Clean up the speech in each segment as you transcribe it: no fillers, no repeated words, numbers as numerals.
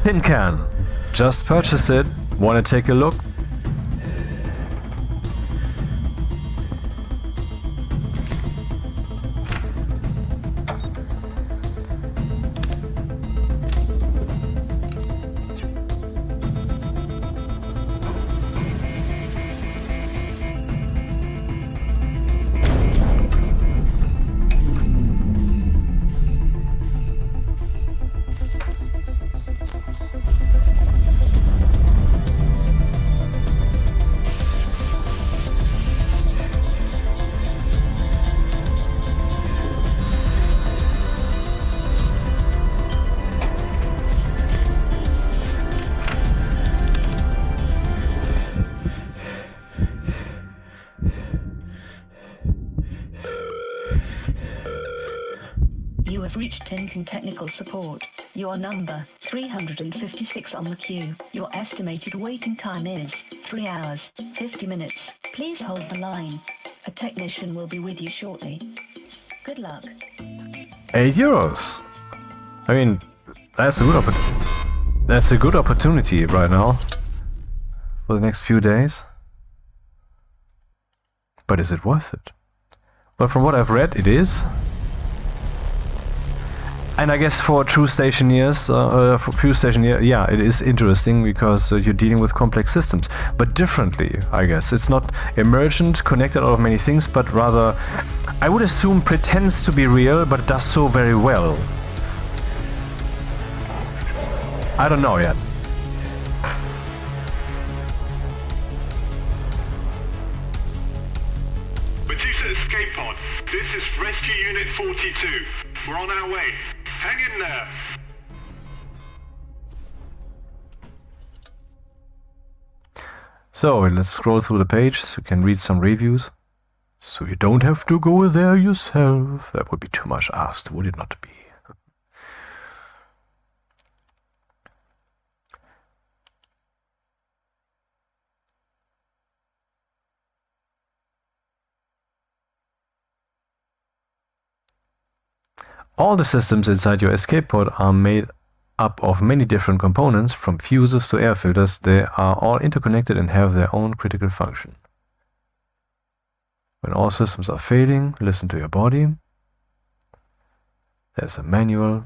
Tin can. Just purchased it. Want to take a look? You have reached Tinkin Technical Support. You are number 356 on the queue. Your estimated waiting time is 3 hours, 50 minutes. Please hold the line. A technician will be with you shortly. Good luck. €8. I mean, that's a good opportunity right now for the next few days. But is it worth it? Well, from what I've read, it is. And I guess for true stationeers, yeah, it is interesting because you're dealing with complex systems, but differently, I guess. It's not emergent, connected out of many things, but rather, I would assume, pretends to be real, but does so very well. I don't know yet. Medusa escape pod. This is Rescue Unit 42. We're on our way. Hang in there. So let's scroll through the page so you can read some reviews. So you don't have to go there yourself. That would be too much asked, would it not be? All the systems inside your escape pod are made up of many different components, from fuses to air filters. They are all interconnected and have their own critical function. When all systems are failing, listen to your body. There's a manual.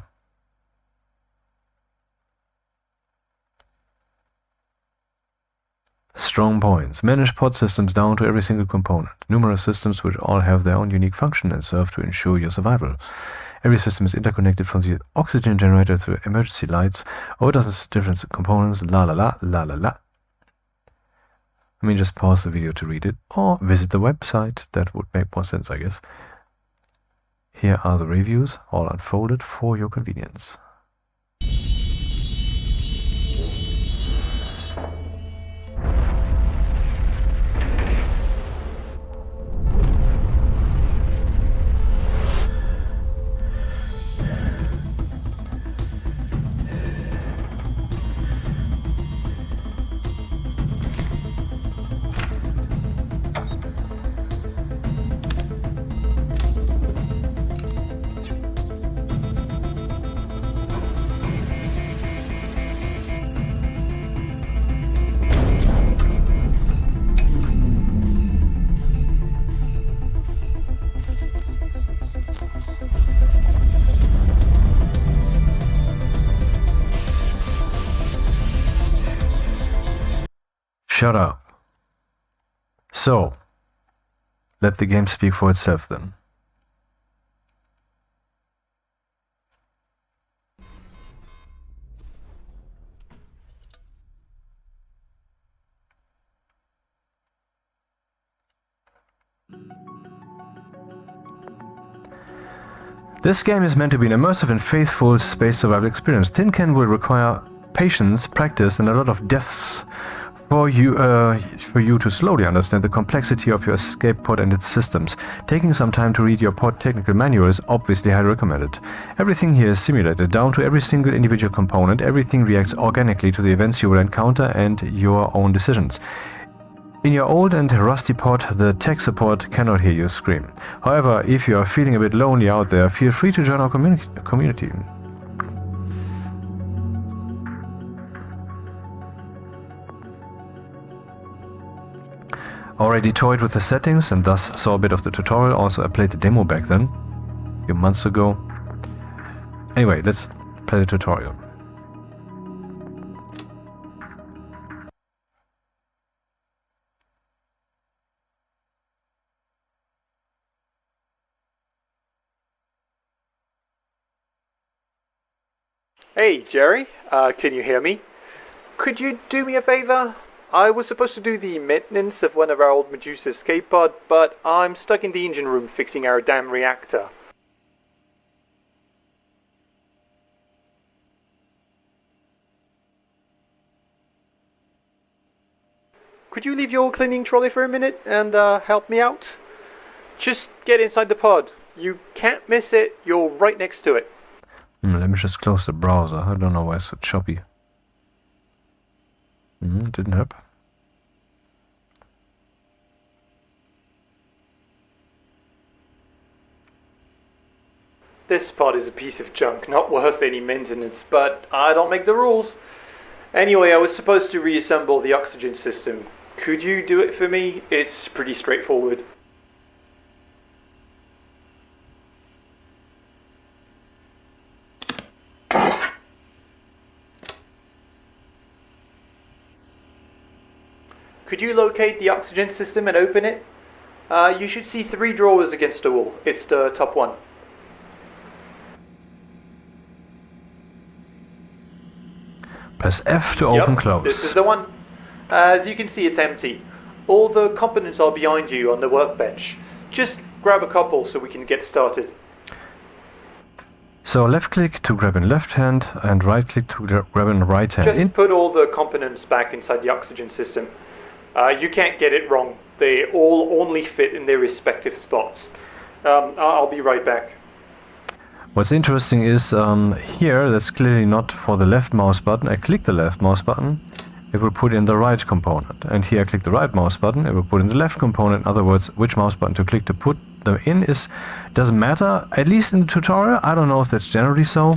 Strong points. Manage pod systems down to every single component. Numerous systems which all have their own unique function and serve to ensure your survival. Every system is interconnected from the oxygen generator through emergency lights, over dozens of different components, la la la, la la la. I mean, just pause the video to read it, or visit the website. That would make more sense, I guess. Here are the reviews, all unfolded for your convenience. Shut up. So, let the game speak for itself then. This game is meant to be an immersive and faithful space survival experience. Tin Can will require patience, practice, and a lot of deaths for you to slowly understand the complexity of your escape pod and its systems. Taking some time to read your pod technical manual is obviously highly recommended. Everything here is simulated, down to every single individual component. Everything reacts organically to the events you will encounter and your own decisions. In your old and rusty pod, the tech support cannot hear you scream. However, if you are feeling a bit lonely out there, feel free to join our community. already toyed with the settings and thus saw a bit of the tutorial. Also, I played the demo back then, a few months ago. Anyway, let's play the tutorial. Hey, Jerry, can you hear me? Could you do me a favor? I was supposed to do the maintenance of one of our old Medusa escape pod, but I'm stuck in the engine room fixing our damn reactor. Could you leave your cleaning trolley for a minute and help me out? Just get inside the pod. You can't miss it, you're right next to it. Let me just close the browser. I don't know why it's so choppy. Didn't help. This pod is a piece of junk, not worth any maintenance, but I don't make the rules. Anyway, I was supposed to reassemble the oxygen system. Could you do it for me? It's pretty straightforward. Could you locate the oxygen system and open it? You should see 3 drawers against the wall. It's the top one. Press F to open close. This is the one. As you can see, it's empty. All the components are behind you on the workbench. Just grab a couple so we can get started. So left click to grab in left hand and right click to grab in right hand. Just put all the components back inside the oxygen system. You can't get it wrong. They all only fit in their respective spots. I'll be right back. What's interesting is here, that's clearly not for the left mouse button. I click the left mouse button, it will put in the right component. And here I click the right mouse button, it will put in the left component. In other words, which mouse button to click to put them in doesn't matter, at least in the tutorial. I don't know if that's generally so.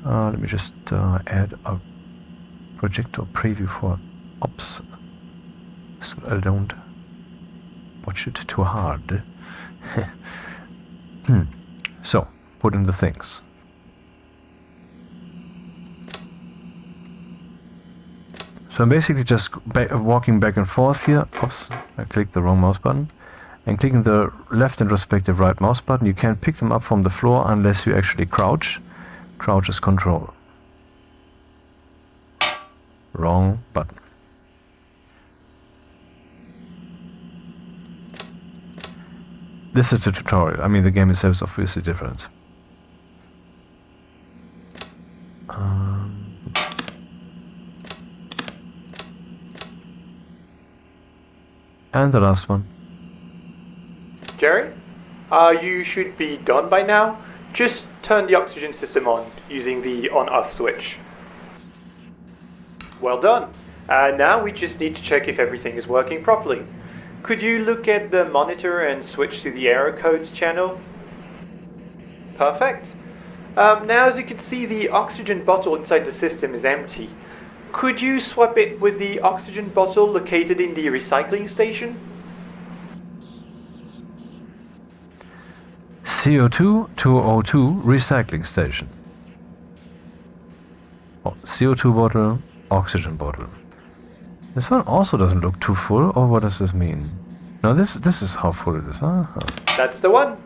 Let me just add a projector preview for ops, so I don't watch it too hard. So, put in the things. So I'm basically just walking back and forth here. Oops, I clicked the wrong mouse button. And clicking the left and respective right mouse button. You can't pick them up from the floor unless you actually crouch. Crouch is control. Wrong button. This is the tutorial. I mean, the game itself is obviously different. And the last one. Jerry? You should be done by now. Just turn the oxygen system on using the on-off switch. Well done. Now we just need to check if everything is working properly. Could you look at the monitor and switch to the error codes channel? Perfect. Now as you can see, the oxygen bottle inside the system is empty. Could you swap it with the oxygen bottle located in the recycling station? CO2 to O2 recycling station. Oh, CO2 bottle, oxygen bottle. This one also doesn't look too full, or what does this mean? No, this is how full it is. That's the one.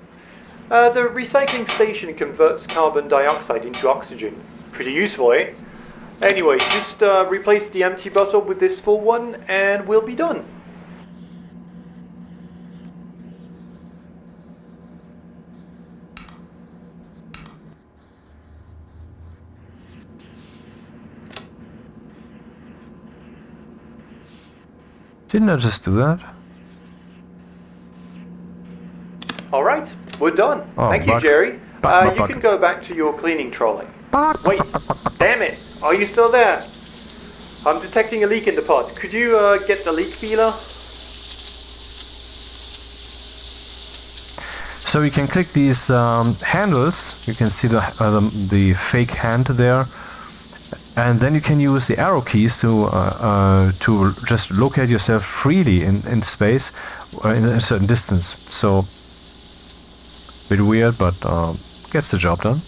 The recycling station converts carbon dioxide into oxygen. Pretty useful, eh? Anyway, just replace the empty bottle with this full one and we'll be done. Didn't I just do that? Alright, we're done. Oh, Thank you, Jerry. You can go back to your cleaning trolley. Wait, damn it. Are you still there? I'm detecting a leak in the pod. Could you get the leak feeler? So you can click these handles. You can see the fake hand there. And then you can use the arrow keys to just locate yourself freely in space in a certain distance. So, bit weird, but gets the job done.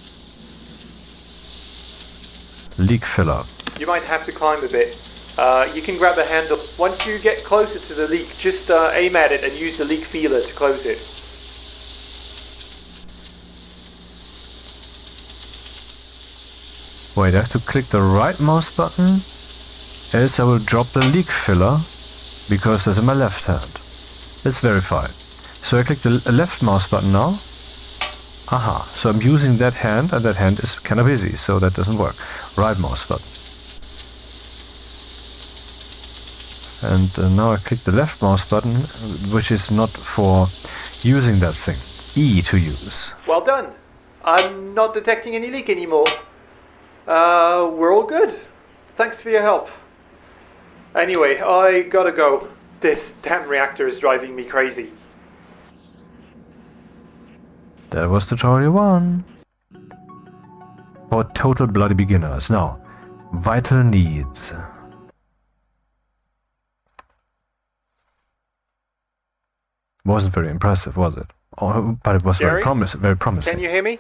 Leak filler. You might have to climb a bit. You can grab a handle. Once you get closer to the leak, just aim at it and use the leak feeler to close it. Wait, I have to click the right mouse button, else I will drop the leak filler, because that's in my left hand. Let's verify. So I click the left mouse button now. Aha, so I'm using that hand, and that hand is kind of busy, so that doesn't work. Right mouse button. And now I click the left mouse button, which is not for using that thing. E to use. Well done. I'm not detecting any leak anymore. We're all good. Thanks for your help. Anyway, I gotta go. This damn reactor is driving me crazy. That was tutorial 1. For total bloody beginners. Now, vital needs. Wasn't very impressive, was it? Oh, but it was Jerry? very promising. Can you hear me?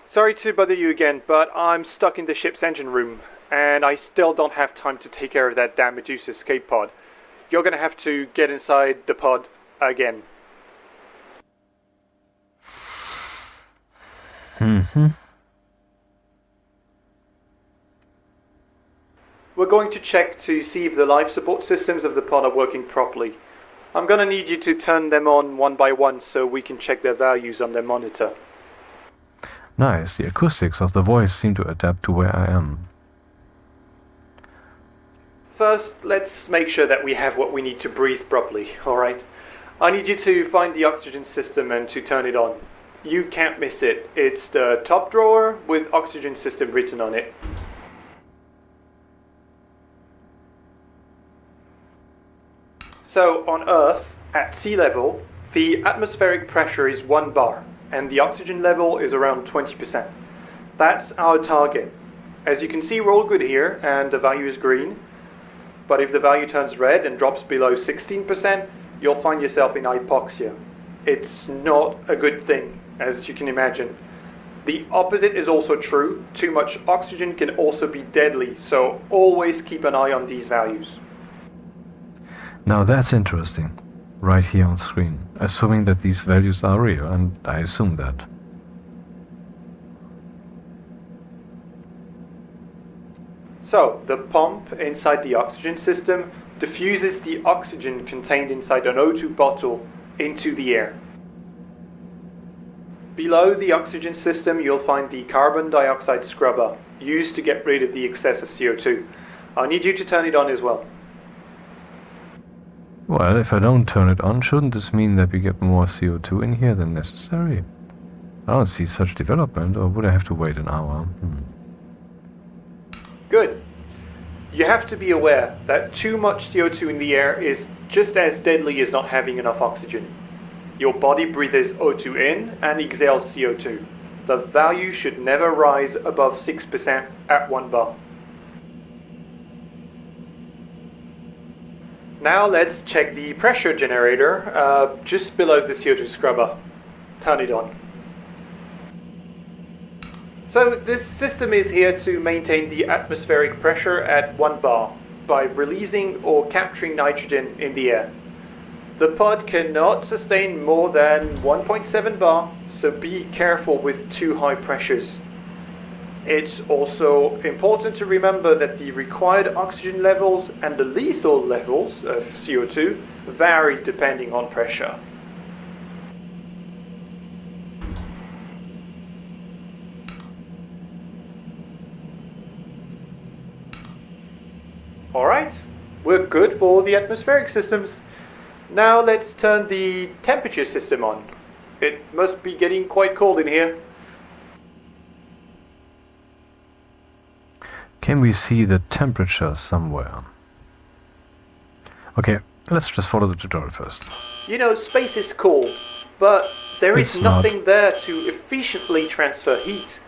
Sorry to bother you again, but I'm stuck in the ship's engine room, and I still don't have time to take care of that damn Medusa escape pod. You're gonna have to get inside the pod again. We're going to check to see if the life support systems of the pod are working properly. I'm gonna need you to turn them on one by one so we can check their values on their monitor. Nice, the acoustics of the voice seem to adapt to where I am. First, let's make sure that we have what we need to breathe properly, alright? I need you to find the oxygen system and to turn it on. You can't miss it. It's the top drawer with oxygen system written on it. So, on Earth, at sea level, the atmospheric pressure is 1 bar, and the oxygen level is around 20%. That's our target. As you can see, we're all good here, and the value is green. But if the value turns red and drops below 16%, you'll find yourself in hypoxia. It's not a good thing, as you can imagine. The opposite is also true. Too much oxygen can also be deadly, so always keep an eye on these values. Now that's interesting. Right here on screen. Assuming that these values are real, and I assume that. So, the pump inside the oxygen system diffuses the oxygen contained inside an O2 bottle into the air. Below the oxygen system, you'll find the carbon dioxide scrubber, used to get rid of the excess of CO2. I need you to turn it on as well. Well, if I don't turn it on, shouldn't this mean that we get more CO2 in here than necessary? I don't see such development, or would I have to wait an hour? Good. You have to be aware that too much CO2 in the air is just as deadly as not having enough oxygen. Your body breathes O2 in and exhales CO2. The value should never rise above 6% at 1 bar. Now let's check the pressure generator just below the CO2 scrubber. Turn it on. So this system is here to maintain the atmospheric pressure at 1 bar by releasing or capturing nitrogen in the air. The pod cannot sustain more than 1.7 bar, so be careful with too high pressures. It's also important to remember that the required oxygen levels and the lethal levels of CO2 vary depending on pressure. Alright, we're good for the atmospheric systems. Now let's turn the temperature system on. It must be getting quite cold in here. Can we see the temperature somewhere? Okay, let's just follow the tutorial first. You know, space is cold, but there is It's not. nothing there to efficiently transfer heat.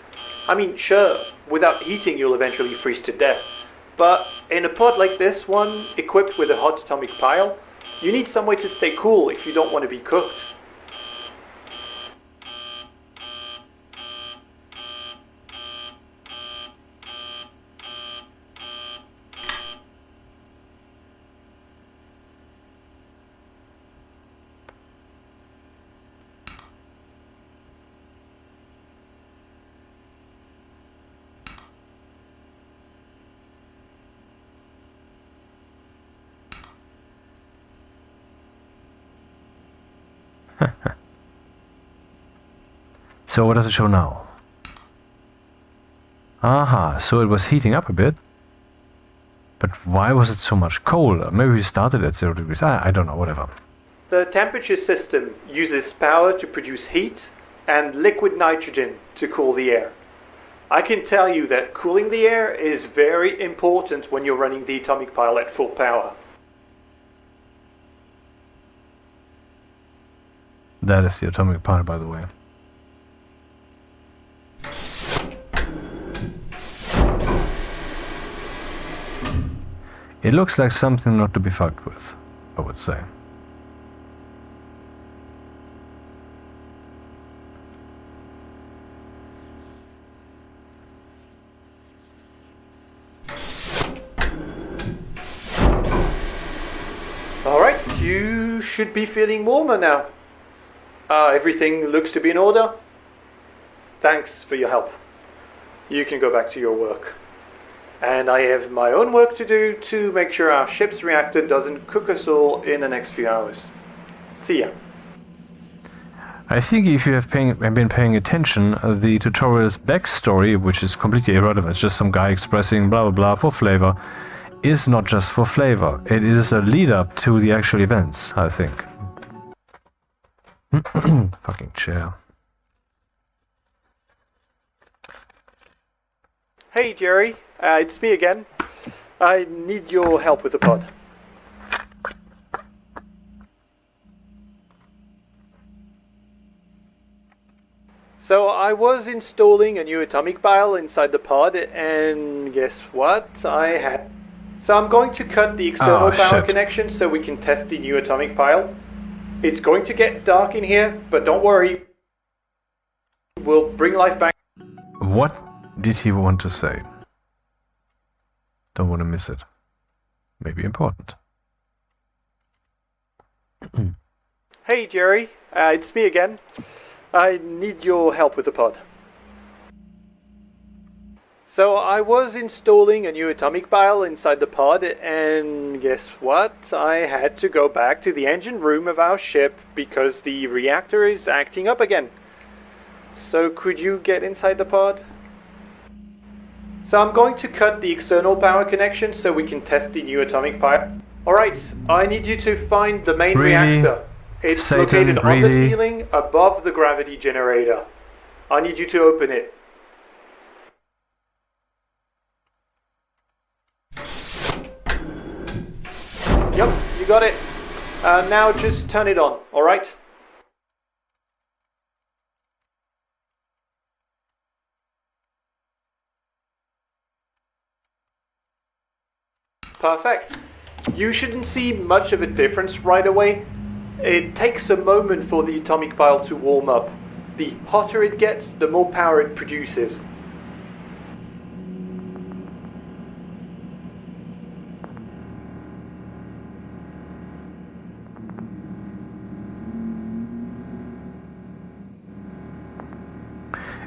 I mean, sure, without heating you'll eventually freeze to death. But in a pod like this one, equipped with a hot atomic pile, you need some way to stay cool if you don't want to be cooked. So what does it show now? Aha, so it was heating up a bit. But why was it so much colder? Maybe we started at 0 degrees. I don't know, whatever. The temperature system uses power to produce heat and liquid nitrogen to cool the air. I can tell you that cooling the air is very important when you're running the atomic pile at full power. That is the atomic pile, by the way. It looks like something not to be fucked with, I would say. Alright, you should be feeling warmer now. Everything looks to be in order. Thanks for your help. You can go back to your work. And I have my own work to do to make sure our ship's reactor doesn't cook us all in the next few hours. See ya. I think if you have been paying attention, the tutorial's backstory, which is completely irrelevant, it's just some guy expressing blah blah blah for flavor, is not just for flavor. It is a lead up to the actual events, I think. Fucking chair. Hey Jerry, it's me again. I need your help with the pod. So I was installing a new atomic pile inside the pod, and guess what? So I'm going to cut the external power connection so we can test the new atomic pile. It's going to get dark in here, but don't worry. We'll bring life back. What did he want to say? Don't want to miss it. Maybe important. Hey Jerry, it's me again. I need your help with the pod. So I was installing a new atomic pile inside the pod, and guess what? I had to go back to the engine room of our ship because the reactor is acting up again. So could you get inside the pod? So I'm going to cut the external power connection so we can test the new atomic pile. Alright, I need you to find the main reactor. It's located on the ceiling above the gravity generator. I need you to open it. Yep, you got it. Now just turn it on, alright? Perfect. You shouldn't see much of a difference right away. It takes a moment for the atomic pile to warm up. The hotter it gets, the more power it produces.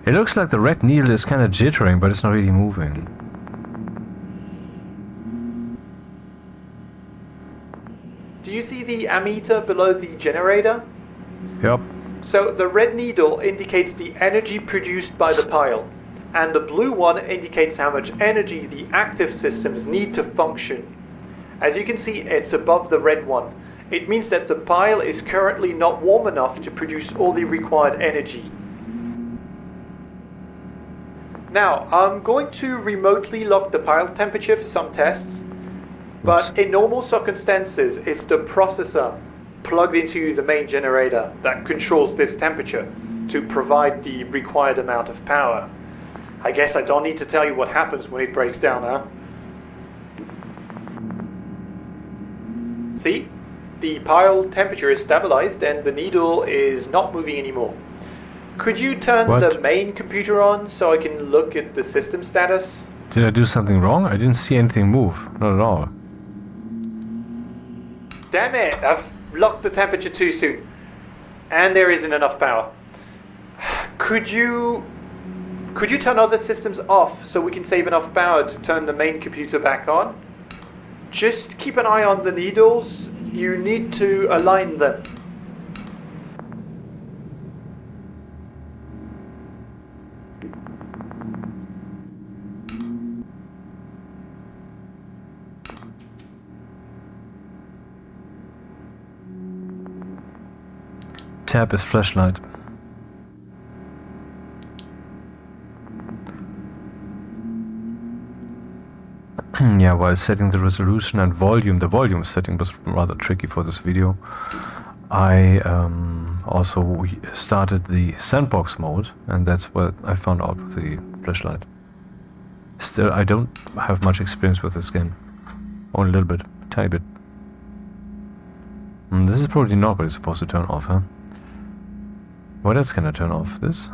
It looks like the red needle is kind of jittering, but it's not really moving. Do you see the ammeter below the generator? Yep. So the red needle indicates the energy produced by the pile, and the blue one indicates how much energy the active systems need to function. As you can see, it's above the red one. It means that the pile is currently not warm enough to produce all the required energy. Now, I'm going to remotely lock the pile temperature for some tests. But in normal circumstances, it's the processor plugged into the main generator that controls this temperature to provide the required amount of power. I guess I don't need to tell you what happens when it breaks down, huh? See? The pile temperature is stabilized and the needle is not moving anymore. Could you turn the main computer on so I can look at the system status? Did I do something wrong? I didn't see anything move. Not at all. Damn it! I've locked the temperature too soon. And there isn't enough power. Could you turn other systems off so we can save enough power to turn the main computer back on? Just keep an eye on the needles. You need to align them. Tab is flashlight. Yeah, while setting the resolution and volume, the volume setting was rather tricky for this video. I also started the Sandbox mode, and that's what I found out with the flashlight. Still, I don't have much experience with this game. Only a little bit, tiny bit. This is probably not what it's supposed to turn off, huh? What else can I turn off? This?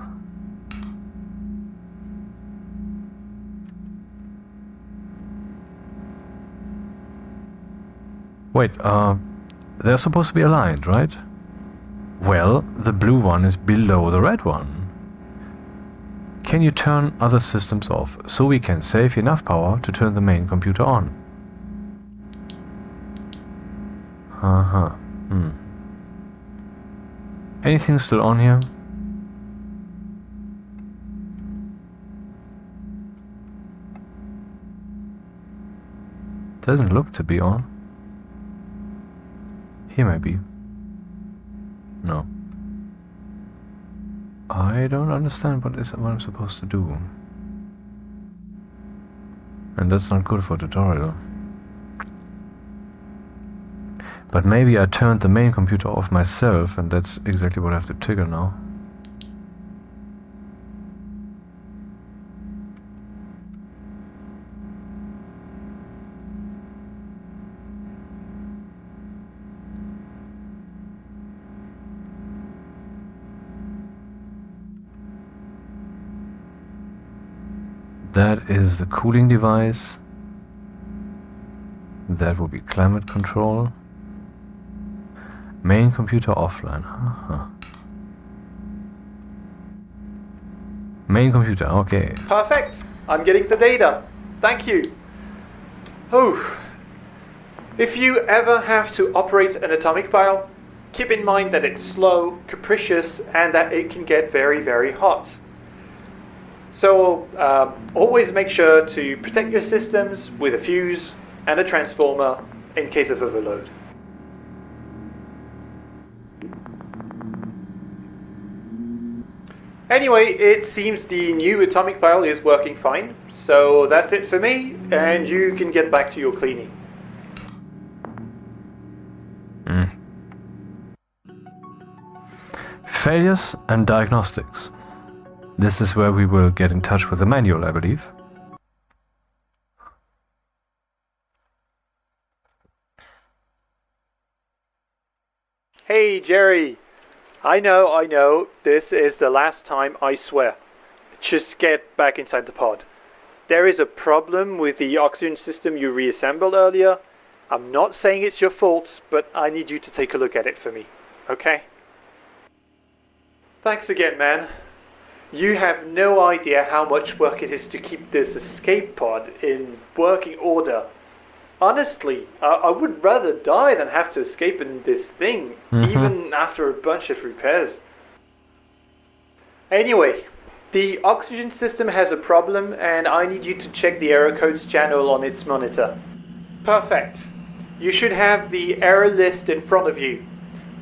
Wait, they're supposed to be aligned, right? Well, the blue one is below the red one. Can you turn other systems off so we can save enough power to turn the main computer on? Anything still on here? Doesn't look to be on. Here maybe. No. I don't understand what I'm supposed to do. And that's not good for a tutorial. But maybe I turned the main computer off myself, and that's exactly what I have to trigger now. That is the cooling device. That will be climate control. Main computer offline. Main computer, okay. Perfect. I'm getting the data. Thank you. Oh. If you ever have to operate an atomic pile, keep in mind that it's slow, capricious, and that it can get very, very hot. So always make sure to protect your systems with a fuse and a transformer in case of overload. Anyway, it seems the new atomic pile is working fine, so that's it for me, and you can get back to your cleaning. Failures and diagnostics. This is where we will get in touch with the manual, I believe. Hey, Jerry. I know, this is the last time, I swear. Just get back inside the pod. There is a problem with the oxygen system you reassembled earlier. I'm not saying it's your fault, but I need you to take a look at it for me, okay? Thanks again, man. You have no idea how much work it is to keep this escape pod in working order. Honestly, I would rather die than have to escape in this thing, even after a bunch of repairs. Anyway, the oxygen system has a problem and I need you to check the error codes channel on its monitor. Perfect. You should have the error list in front of you.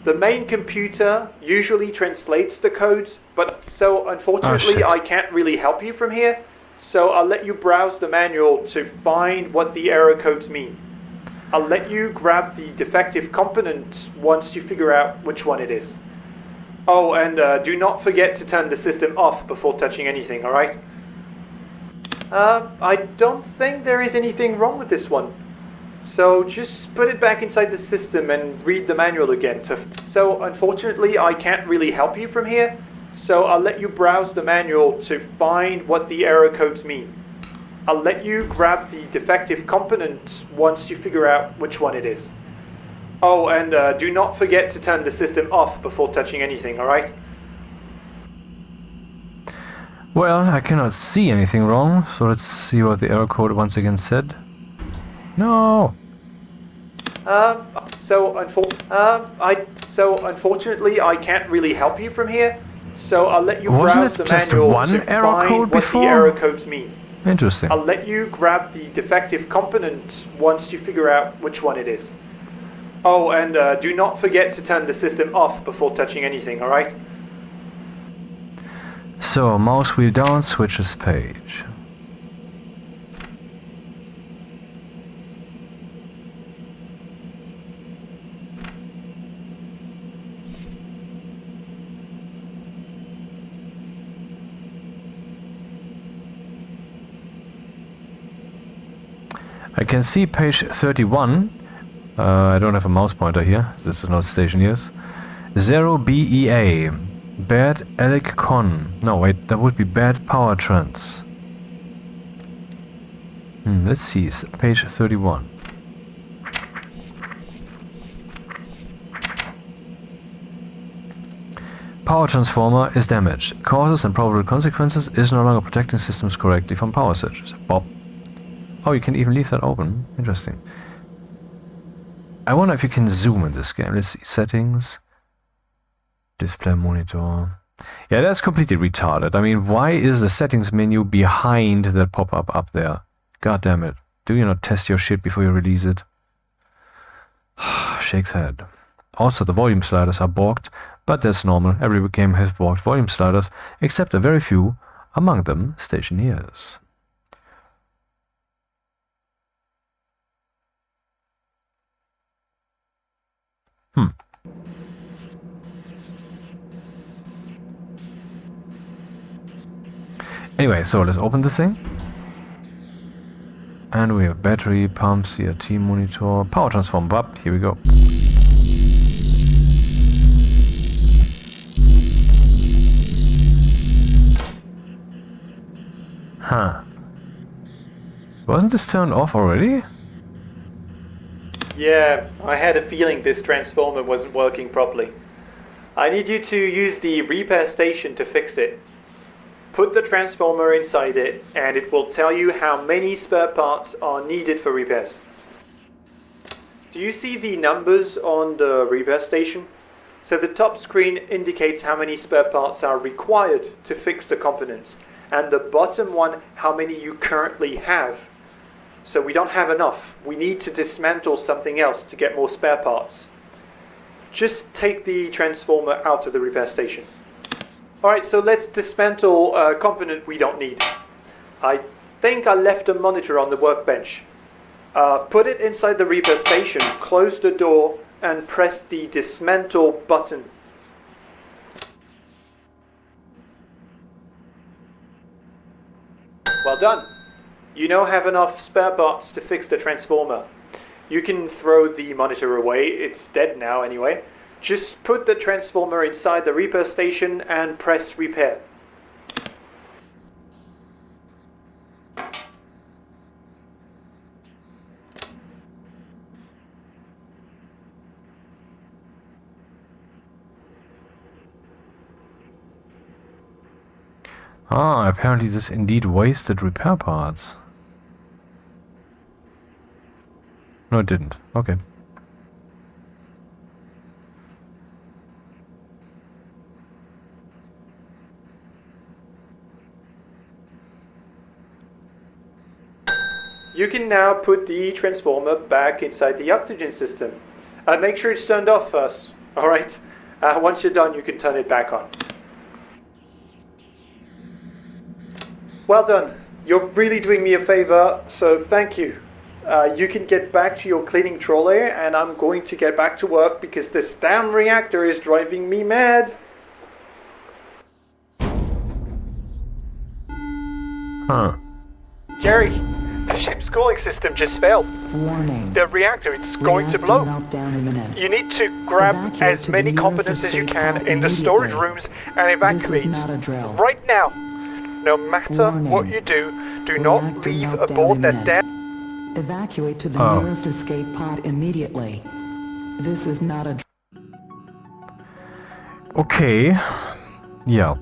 The main computer usually translates the codes, but so unfortunately I can't really help you from here. So I'll let you browse the manual to find what the error codes mean. I'll let you grab the defective component once you figure out which one it is. Oh, and do not forget to turn the system off before touching anything, alright? I don't think there is anything wrong with this one. So just put it back inside the system and read the manual again. So unfortunately I can't really help you from here, so I'll let you browse the manual to find what the error codes mean. I'll let you grab the defective component once you figure out which one it is. Oh, and do not forget to turn the system off before touching anything, alright? Well, I cannot see anything wrong, so let's see what the error code once again said. No! So unfortunately I can't really help you from here, so I'll let you browse the manual to find what the error codes mean. Interesting. I'll let you grab the defective component once you figure out which one it is. Oh, and do not forget to turn the system off before touching anything, alright? So, mouse wheel down, switches page. I can see page 31. I don't have a mouse pointer here. This is not station years. 0BEA. Bad Alec Con. No, wait, that would be bad power trends. Let's see, it's page 31. Power transformer is damaged. Causes and probable consequences is no longer protecting systems correctly from power surges. Bob. Oh, you can even leave that open. Interesting. I wonder if you can zoom in this game. Let's see. Settings. Display monitor. Yeah, that's completely retarded. I mean, why is the settings menu behind that pop-up up there? God damn it. Do you not test your shit before you release it? Shakes head. Also, the volume sliders are borked, but that's normal. Every game has borked volume sliders, except a very few, among them stationeers. Anyway, so let's open the thing. And we have battery, pump, CRT monitor, power transformer. Up, here we go. Huh. Wasn't this turned off already? Yeah, I had a feeling this transformer wasn't working properly. I need you to use the repair station to fix it. Put the transformer inside it, and it will tell you how many spare parts are needed for repairs. Do you see the numbers on the repair station? So the top screen indicates how many spare parts are required to fix the components, and the bottom one how many you currently have. So we don't have enough. We need to dismantle something else to get more spare parts. Just take the transformer out of the repair station. Alright, so let's dismantle a component we don't need. I think I left a monitor on the workbench. Put it inside the repair station, close the door, and press the dismantle button. Well done. You now have enough spare parts to fix the transformer. You can throw the monitor away, it's dead now anyway. Just put the transformer inside the repair station and press repair. Ah, apparently this indeed wasted repair parts. No, it didn't. Okay. You can now put the transformer back inside the oxygen system. Make sure it's turned off first, alright? Once you're done, you can turn it back on. Well done. You're really doing me a favor, so thank you. You can get back to your cleaning trolley, and I'm going to get back to work because this damn reactor is driving me mad. Huh. Jerry, the ship's cooling system just failed. Warning. The reactor, it's going to blow. Meltdown imminent. You need to grab Evacuate as to many the components nearest as you escape can pod in the storage immediately. rooms and evacuate. This is not a drill. Right now. No matter Warning. what you do not Reactor leave meltdown aboard that imminent. damn... Evacuate to the Oh. nearest escape pod immediately. This is not a Okay. Yeah.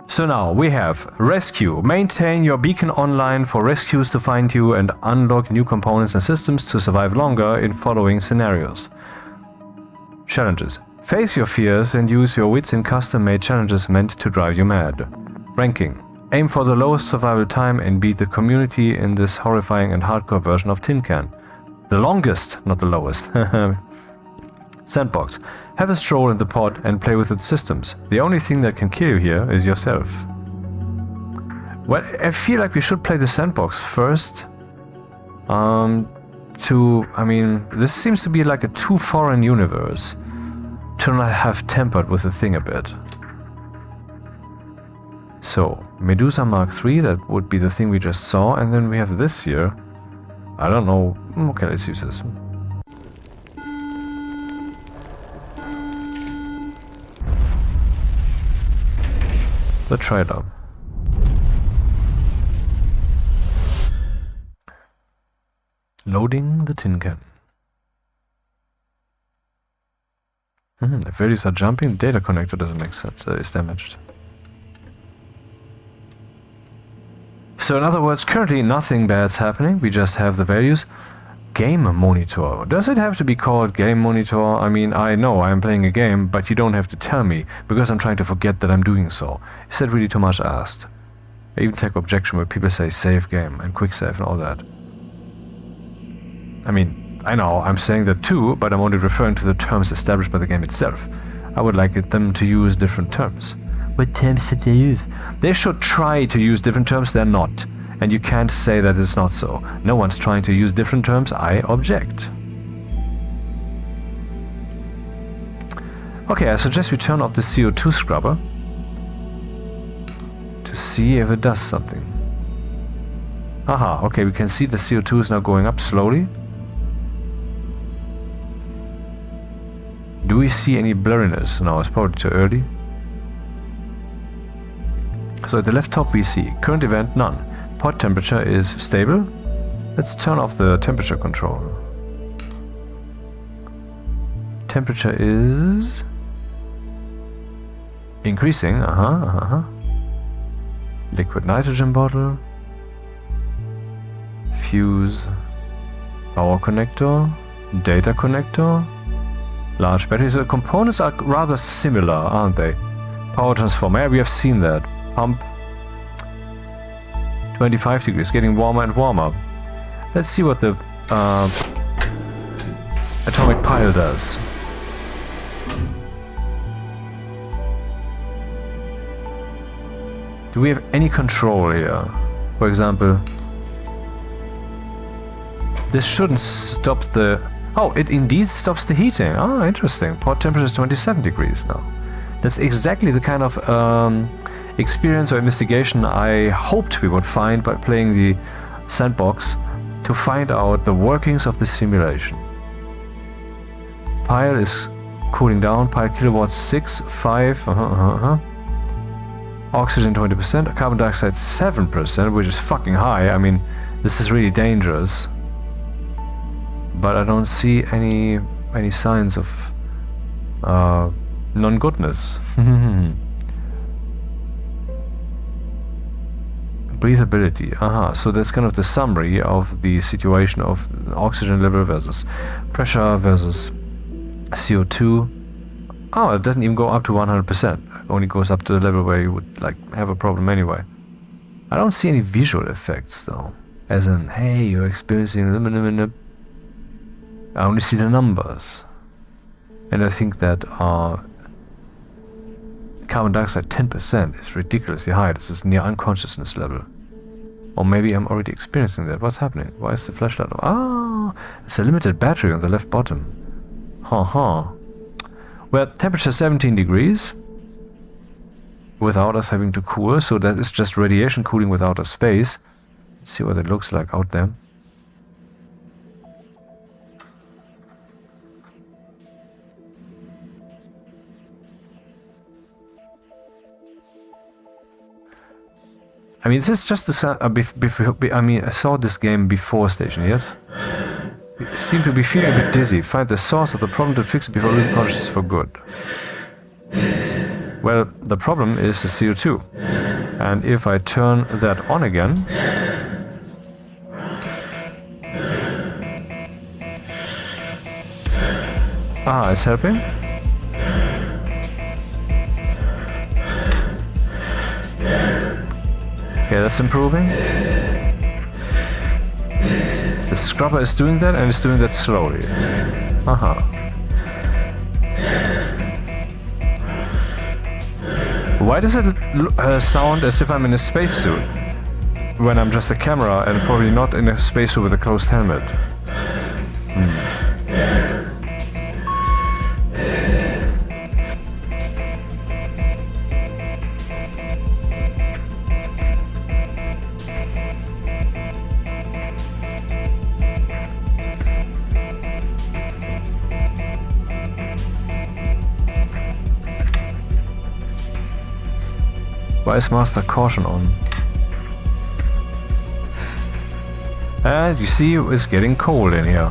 So now we have rescue. Maintain your beacon online for rescues to find you and unlock new components and systems to survive longer in following scenarios. Challenges. Face your fears and use your wits in custom-made challenges meant to drive you mad. Ranking. Aim for the lowest survival time and beat the community in this horrifying and hardcore version of Tin Can. The longest, not the lowest. Sandbox. Have a stroll in the pod and play with its systems. The only thing that can kill you here is yourself. Well, I feel like we should play the Sandbox first. This seems to be like a too foreign universe to not have tempered with the thing a bit. So, Medusa Mark III, that would be the thing we just saw, and then we have this here. I don't know. Okay, let's use this. Let's try it out. Loading the tin can. If values are jumping, the data connector doesn't make sense. It's damaged. So in other words, currently nothing bad's happening. We just have the values. Game monitor. Does it have to be called game monitor? I mean, I know I'm playing a game, but you don't have to tell me, because I'm trying to forget that I'm doing so. Is that really too much asked? I even take objection when people say save game and quick save and all that. I mean, I know I'm saying that too, but I'm only referring to the terms established by the game itself. I would like them to use different terms. What terms should they use? They should try to use different terms, they're not. And you can't say that it's not so. No one's trying to use different terms, I object. Okay, I suggest we turn off the CO2 scrubber to see if it does something. Aha, okay, we can see the CO2 is now going up slowly. Do we see any blurriness? No, it's probably too early. So at the left top we see current event none. Pod temperature is stable. Let's turn off the temperature control. Temperature is increasing. Liquid nitrogen bottle. Fuse. Power connector. Data connector. Large batteries. The components are rather similar, aren't they? Power transformer. Yeah, we have seen that. Pump. 25 degrees, getting warmer and warmer. Let's see what the atomic pile does. Do we have any control here? For example, this shouldn't stop the... Oh, it indeed stops the heating. Ah, interesting. Pod temperature is 27 degrees now. That's exactly the kind of experience or investigation I hoped we would find by playing the Sandbox to find out the workings of the simulation. Pile is cooling down, pile kilowatts 6, 5, oxygen 20%, carbon dioxide 7%, which is fucking high. I mean, this is really dangerous. But I don't see any signs of non-goodness. Breathability. So that's kind of the summary of the situation of oxygen level versus pressure versus CO2. Oh, it doesn't even go up to 100%. It only goes up to the level where you would like have a problem anyway. I don't see any visual effects though. As in, hey, you're experiencing I only see the numbers. And I think that carbon dioxide 10% is ridiculously high. This is near unconsciousness level. Or maybe I'm already experiencing that. What's happening? Why is the flashlight off? Ah, it's a limited battery on the left bottom. Well, temperature 17 degrees. without us having to cool, so that is just radiation cooling with outer space. Let's see what it looks like out there. I mean, this is just the I mean, I saw this game before Station, yes? You seem to be feeling a bit dizzy. Find the source of the problem to fix it before losing consciousness for good. Well, the problem is the CO2. And if I turn that on again... Ah, it's helping? Okay, that's improving. The scrubber is doing that, and it's doing that slowly. Why does it sound as if I'm in a spacesuit? When I'm just a camera and probably not in a spacesuit with a closed helmet. Why is Master Caution on? And you see, it's getting cold in here.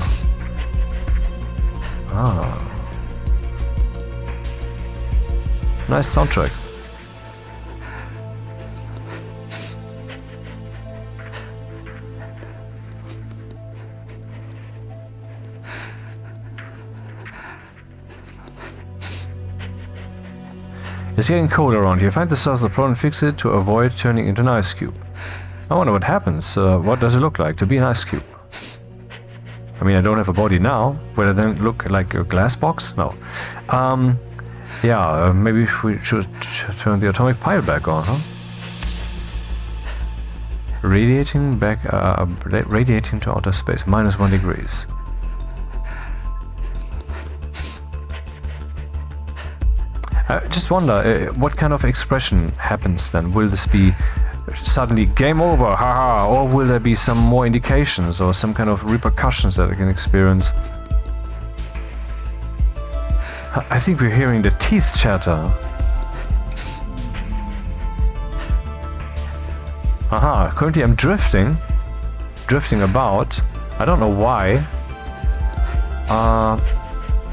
Ah. Nice soundtrack. It's getting cold around here. Find the source of the problem and fix it to avoid turning into an ice cube. I wonder what happens. What does it look like to be an ice cube? I mean, I don't have a body now. Will it then look like a glass box? No. Yeah, maybe we should turn the atomic pile back on, huh? Radiating back, radiating to outer space, -1 degrees. I just wonder, what kind of expression happens then? Will this be suddenly game over, haha, or will there be some more indications or some kind of repercussions that I can experience? I think we're hearing the teeth chatter. Aha, currently I'm drifting about. I don't know why.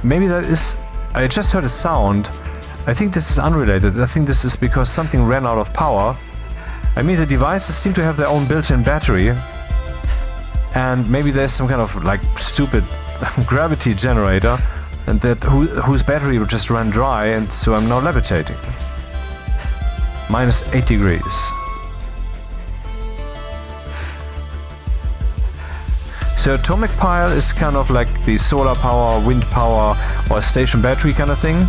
Maybe that is... I just heard a sound. I think this is unrelated. I think this is because something ran out of power. I mean, the devices seem to have their own built-in battery. And maybe there's some kind of, like, stupid gravity generator and that whose battery just ran dry, and so I'm now levitating. -8 degrees. So atomic pile is kind of like the solar power, wind power, or station battery kind of thing.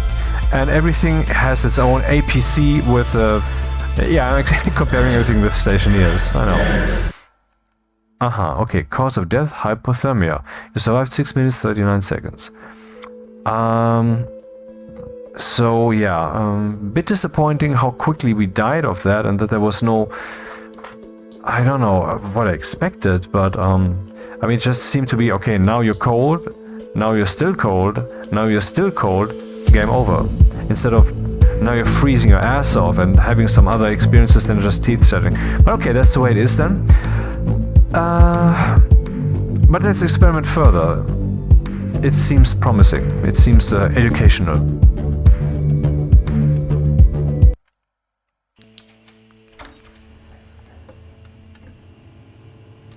And everything has its own APC with yeah, I'm actually comparing everything with station eers, I know. Okay, cause of death, hypothermia. You survived 6 minutes 39 seconds. So yeah, bit disappointing how quickly we died of that, and that there was no... I don't know what I expected, but I mean, it just seemed to be, okay, now you're cold, now you're still cold, now you're still cold, game over. Instead of now you're freezing your ass off and having some other experiences than just teeth chattering. But okay, that's the way it is then. But let's experiment further. It seems promising. It seems educational.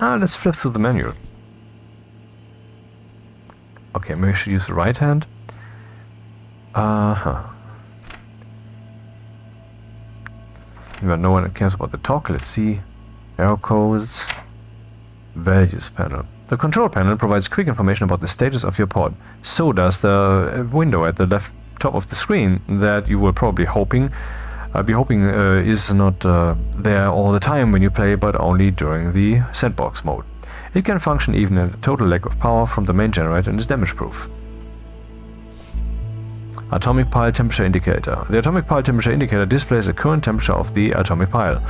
Let's flip through the menu. Okay, maybe I should use the right hand. But no one cares about the talk. Let's see. Error codes. Values panel. The control panel provides quick information about the status of your pod. So does the window at the left top of the screen that you will probably be hoping is not there all the time when you play, but only during the Sandbox mode. It can function even at a total lack of power from the main generator and is damage proof. Atomic pile temperature indicator. The atomic pile temperature indicator displays the current temperature of the atomic pile.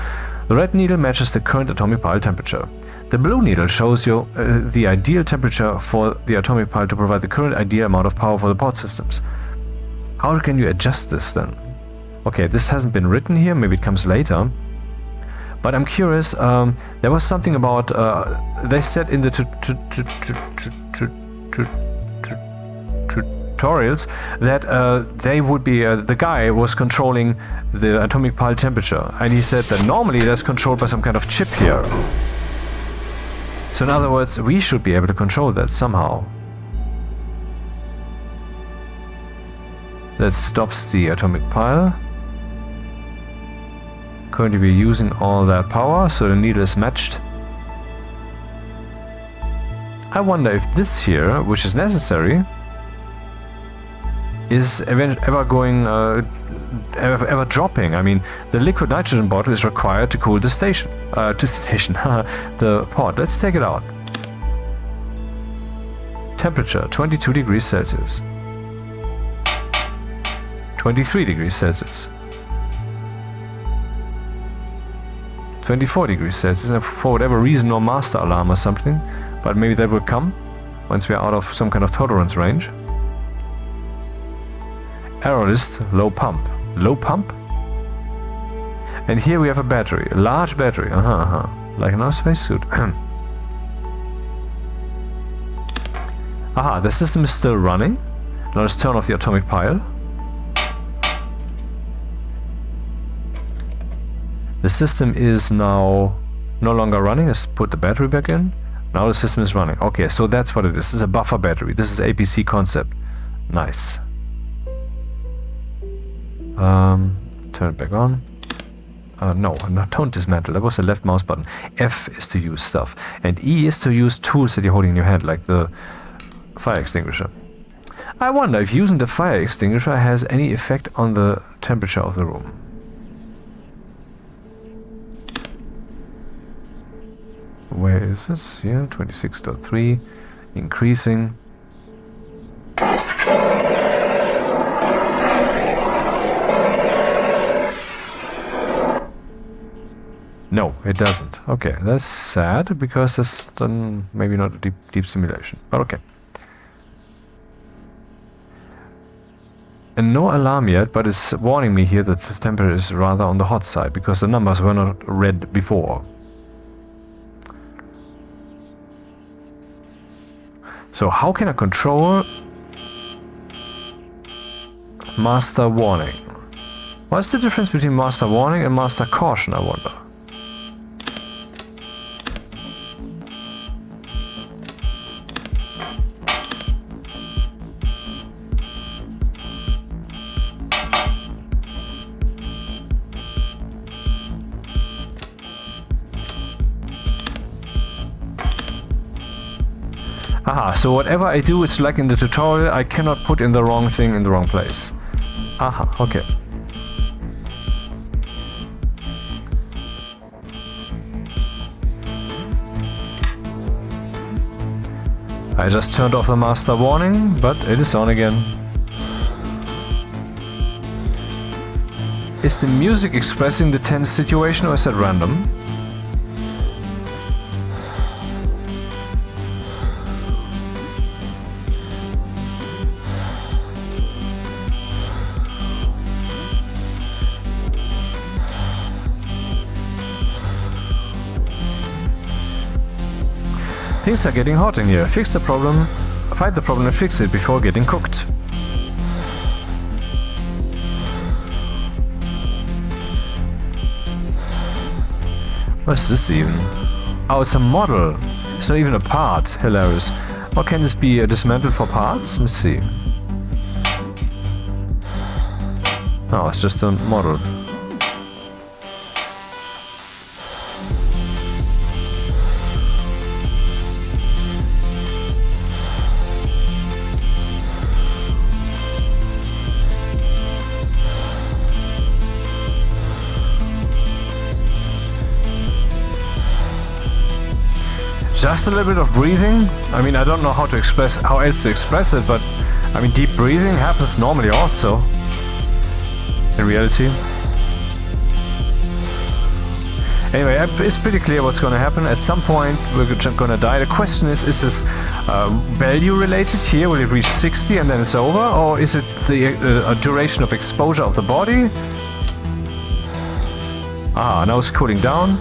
The red needle matches the current atomic pile temperature. The blue needle shows you the ideal temperature for the atomic pile to provide the current ideal amount of power for the pod systems. How can you adjust this then? Okay, this hasn't been written here, maybe it comes later. But I'm curious, there was something about, they said in the tutorials that they would be, the guy was controlling the atomic pile temperature. And he said that normally that's controlled by some kind of chip here. So in other words, we should be able to control that somehow. That stops the atomic pile. Currently we're using all that power, so the needle is matched. I wonder if this here, which is necessary, is ever going, ever dropping. I mean, the liquid nitrogen bottle is required to cool the station, the pod. Let's take it out. Temperature 22 degrees Celsius. 23 degrees Celsius. 24 degrees Celsius, and for whatever reason, no master alarm or something, but maybe that will come once we are out of some kind of tolerance range. Error list, low pump. Low pump? And here we have a battery, a large battery, like in our spacesuit. Aha, the system is still running. Now let's turn off the atomic pile. The system is now no longer running. Let's put the battery back in. Now the system is running. Okay, so that's what it is. This is a buffer battery. This is APC concept. Nice. Turn it back on. No, don't dismantle. That was the left mouse button. F is to use stuff. And E is to use tools that you're holding in your hand, like the fire extinguisher. I wonder if using the fire extinguisher has any effect on the temperature of the room. Where is this? Here, 26.3, increasing. No, it doesn't. Okay, that's sad because that's then maybe not a deep simulation, but okay. And no alarm yet, but it's warning me here that the temperature is rather on the hot side because the numbers were not read before. So how can I control master warning? What's the difference between master warning and master caution, I wonder? Aha, so whatever I do is like in the tutorial, I cannot put in the wrong thing in the wrong place. Aha, okay. I just turned off the master warning, but it is on again. Is the music expressing the tense situation or is that random? Things are getting hot in here. Fix the problem, fight the problem and fix it before getting cooked. What's this even? Oh, it's a model. It's not even a part. Hilarious. Or can this be dismantled for parts? Let's see. No, it's just a model. Just a little bit of breathing. I mean, I don't know how else to express it, but I mean, deep breathing happens normally also. In reality. Anyway, it's pretty clear what's gonna happen. At some point, we're just gonna die. The question is this value related here? Will it reach 60 and then it's over? Or is it the duration of exposure of the body? Ah, now it's cooling down.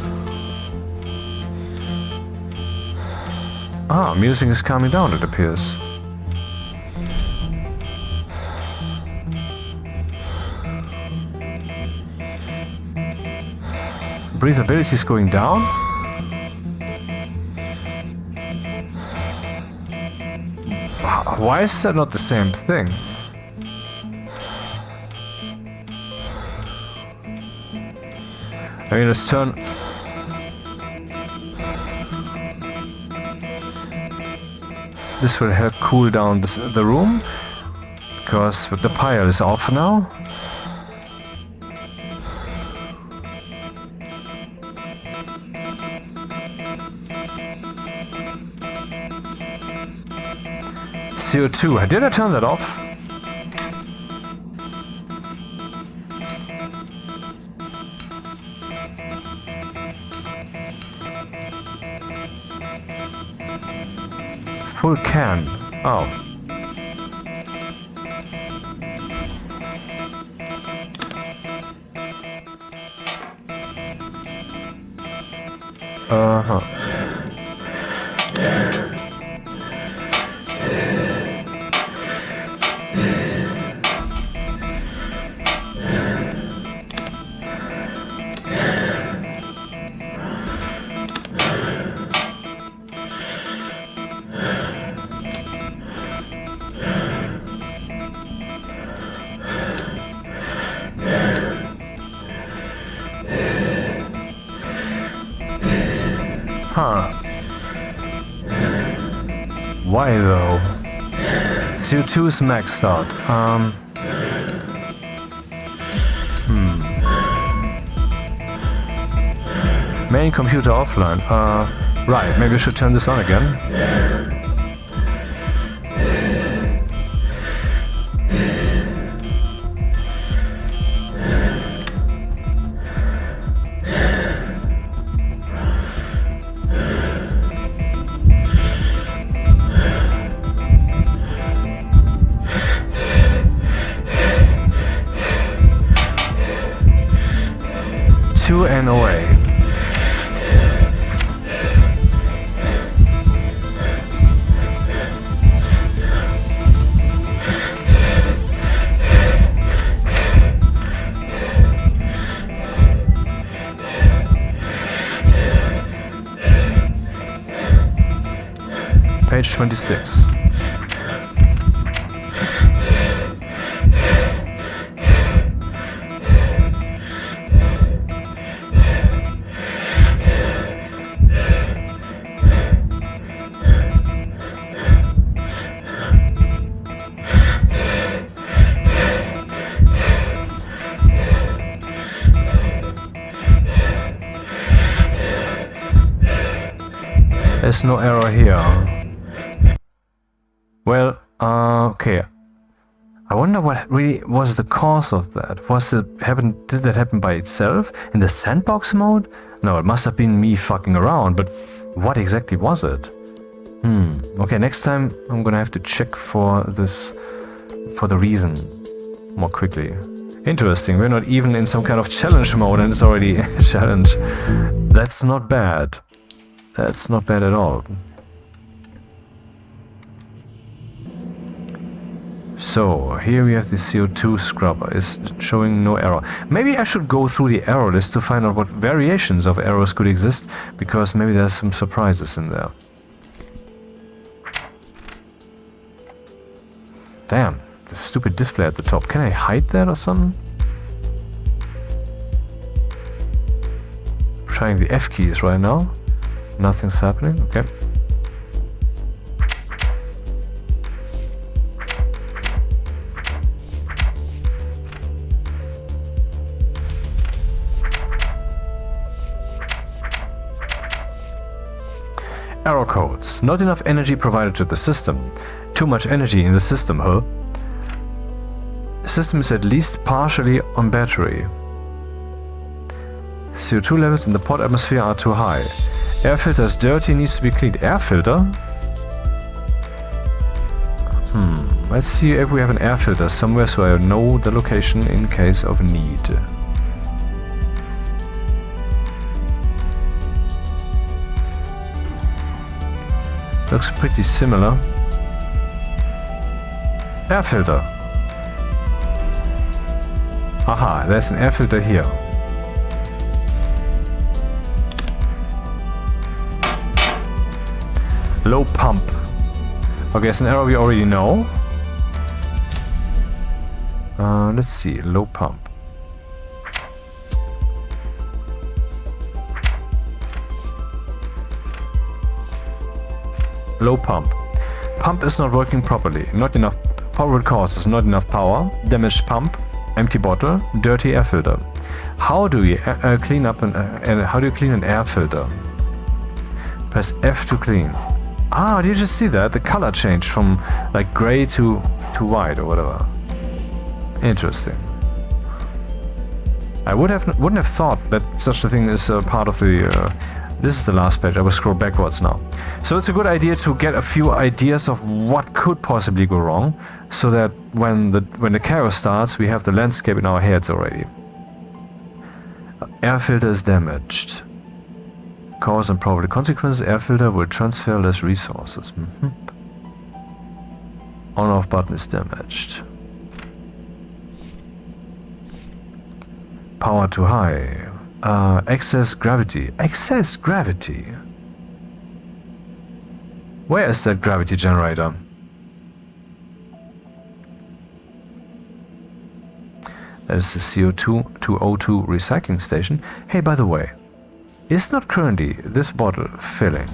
Ah, music is calming down, it appears. Breathability is going down. Why is that not the same thing? I mean, let's turn... This will help cool down the room, because the pile is off now. CO2. Did I turn that off? Full can. Oh. Uh-huh. Huh. Why though? CO2 is maxed out. Main computer offline. Right, maybe I should turn this on again. And away. Page 26. There's no error here. Well, okay. I wonder what really was the cause of that. Did that happen by itself in the sandbox mode? No, it must have been me fucking around, but what exactly was it? Okay, next time I'm gonna have to check for the reason more quickly. Interesting, we're not even in some kind of challenge mode and it's already a challenge. That's not bad. That's not bad at all. So, here we have the CO2 scrubber. It's showing no error. Maybe I should go through the error list to find out what variations of errors could exist, because maybe there's some surprises in there. Damn, the stupid display at the top. Can I hide that or something? I'm trying the F keys right now. Nothing's happening, okay. Error codes. Not enough energy provided to the system. Too much energy in the system, huh? System is at least partially on battery. CO2 levels in the pod atmosphere are too high. Air filter is dirty, needs to be cleaned. Air filter? Let's see if we have an air filter somewhere so I know the location in case of need. Looks pretty similar. Air filter. Aha, there's an air filter here. Low pump. Okay, it's an error we already know. Let's see, low pump. Low pump. Pump is not working properly. Not enough. Probable cause is not enough power. Damaged pump. Empty bottle. Dirty air filter. How do you clean up how do you clean an air filter? Press F to clean. Ah, did you just see that? The color changed from like gray to white or whatever. Interesting. I wouldn't have thought that such a thing is a part of the. This is the last page. I will scroll backwards now. So it's a good idea to get a few ideas of what could possibly go wrong, so that when the carol starts, we have the landscape in our heads already. Air filter is damaged. Cause and probable consequences: air filter will transfer less resources. On-off button is damaged. Power too high. Excess gravity. Excess gravity? Where is that gravity generator? That is the CO2 to O2 recycling station. Hey, by the way, is not currently this bottle filling?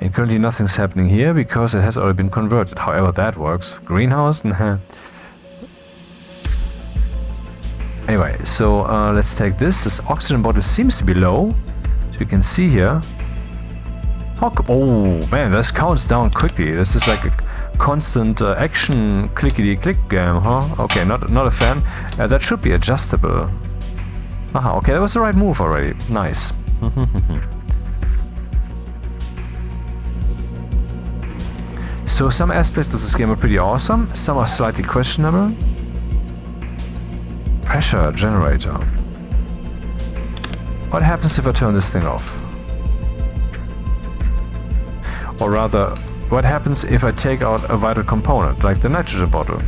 And currently nothing's happening here because it has already been converted. However that works. Greenhouse? Nah. Anyway, so let's take this. This oxygen bottle seems to be low. So you can see here. Oh man, this counts down quickly. This is like a constant action clickety-click game, huh? Okay, not a fan. That should be adjustable. Aha, okay, that was the right move already. Nice. So some aspects of this game are pretty awesome, some are slightly questionable. Pressure generator. What happens if I turn this thing off? Or rather, what happens if I take out a vital component, like the nitrogen bottle?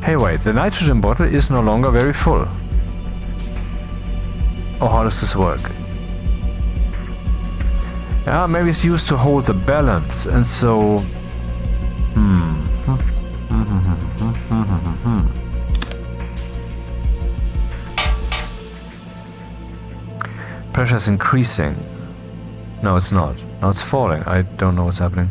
Hey wait, the nitrogen bottle is no longer very full. Oh, how does this work? Yeah, maybe it's used to hold the balance, and so... Pressure is increasing. No, it's not. Now it's falling. I don't know what's happening.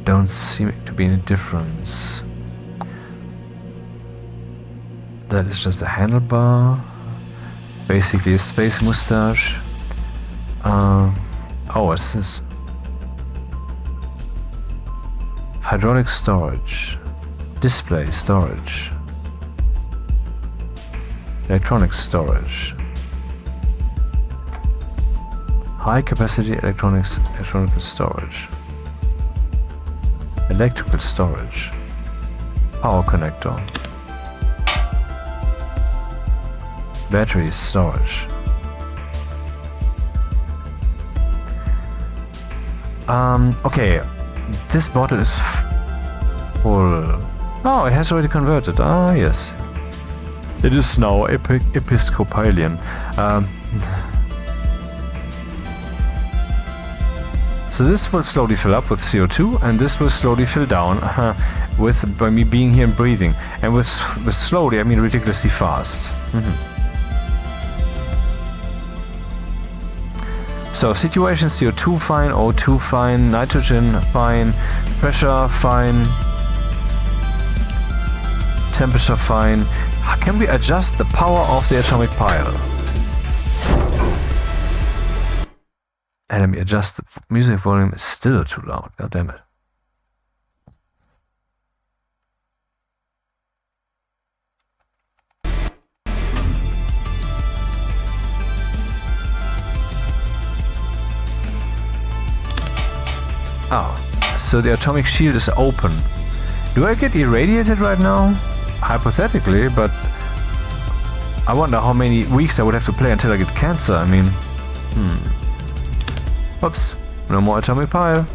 Don't seem to be any difference. That is just a handlebar. Basically a space mustache. Oh, what's this? Hydraulic storage. Display storage. Electronic storage. High capacity electronic storage. Electrical storage. Power connector. Battery storage. Okay. This bottle is full. Oh, it has already converted. Ah, yes. It is now Episcopalian. So this will slowly fill up with CO2, and this will slowly fill down by me being here and breathing. And with slowly, I mean ridiculously fast. So situation: CO2 fine, O2 fine, nitrogen fine, pressure fine, temperature fine. Can we adjust the power of the atomic pile? And let me adjust the music volume. It's still too loud. God damn it. Oh, so the atomic shield is open. Do I get irradiated right now? Hypothetically, but I wonder how many weeks I would have to play until I get cancer. I mean, Oops, no more atomic pile.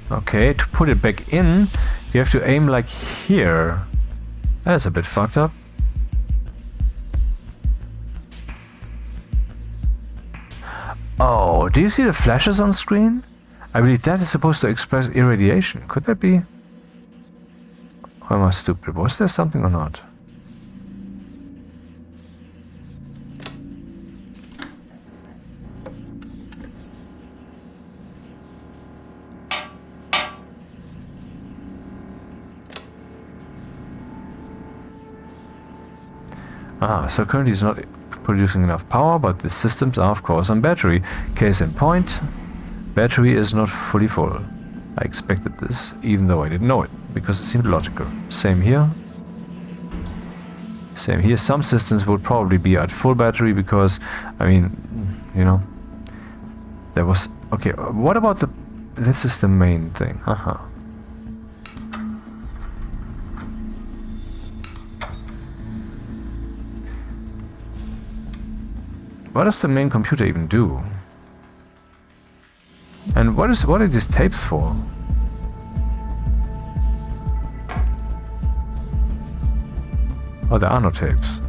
Okay, to put it back in, you have to aim like here. That's a bit fucked up. Oh, do you see the flashes on screen? I believe that is supposed to express irradiation. Could that be? Or am I stupid? Was there something or not? So currently it's not producing enough power, but the systems are of course on battery. Case in point, battery is not fully full. I expected this, even though I didn't know it, because it seemed logical. Same here. Same here. Some systems would probably be at full battery because, I mean, you know, there was... Okay, what about the... This is the main thing. What does the main computer even do? And what are these tapes for? Oh, there are no tapes.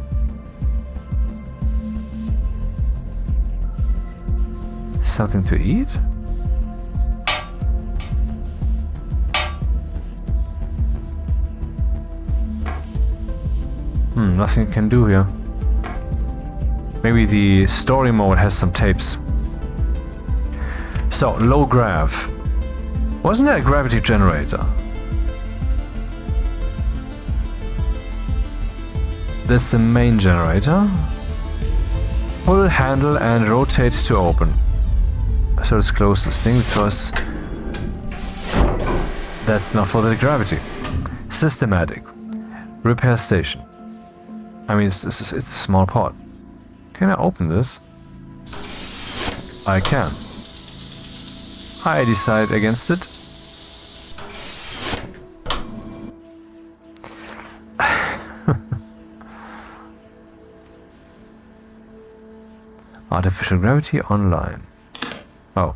Something to eat? Nothing you can do here. Maybe the story mode has some tapes. So, low grav. Wasn't there a gravity generator? That's the main generator. Pull, handle and rotate to open. So let's close this thing because that's not for the gravity. Systematic. Repair station. I mean, it's a small part. Can I open this? I can. I decide against it. Artificial gravity online. Oh.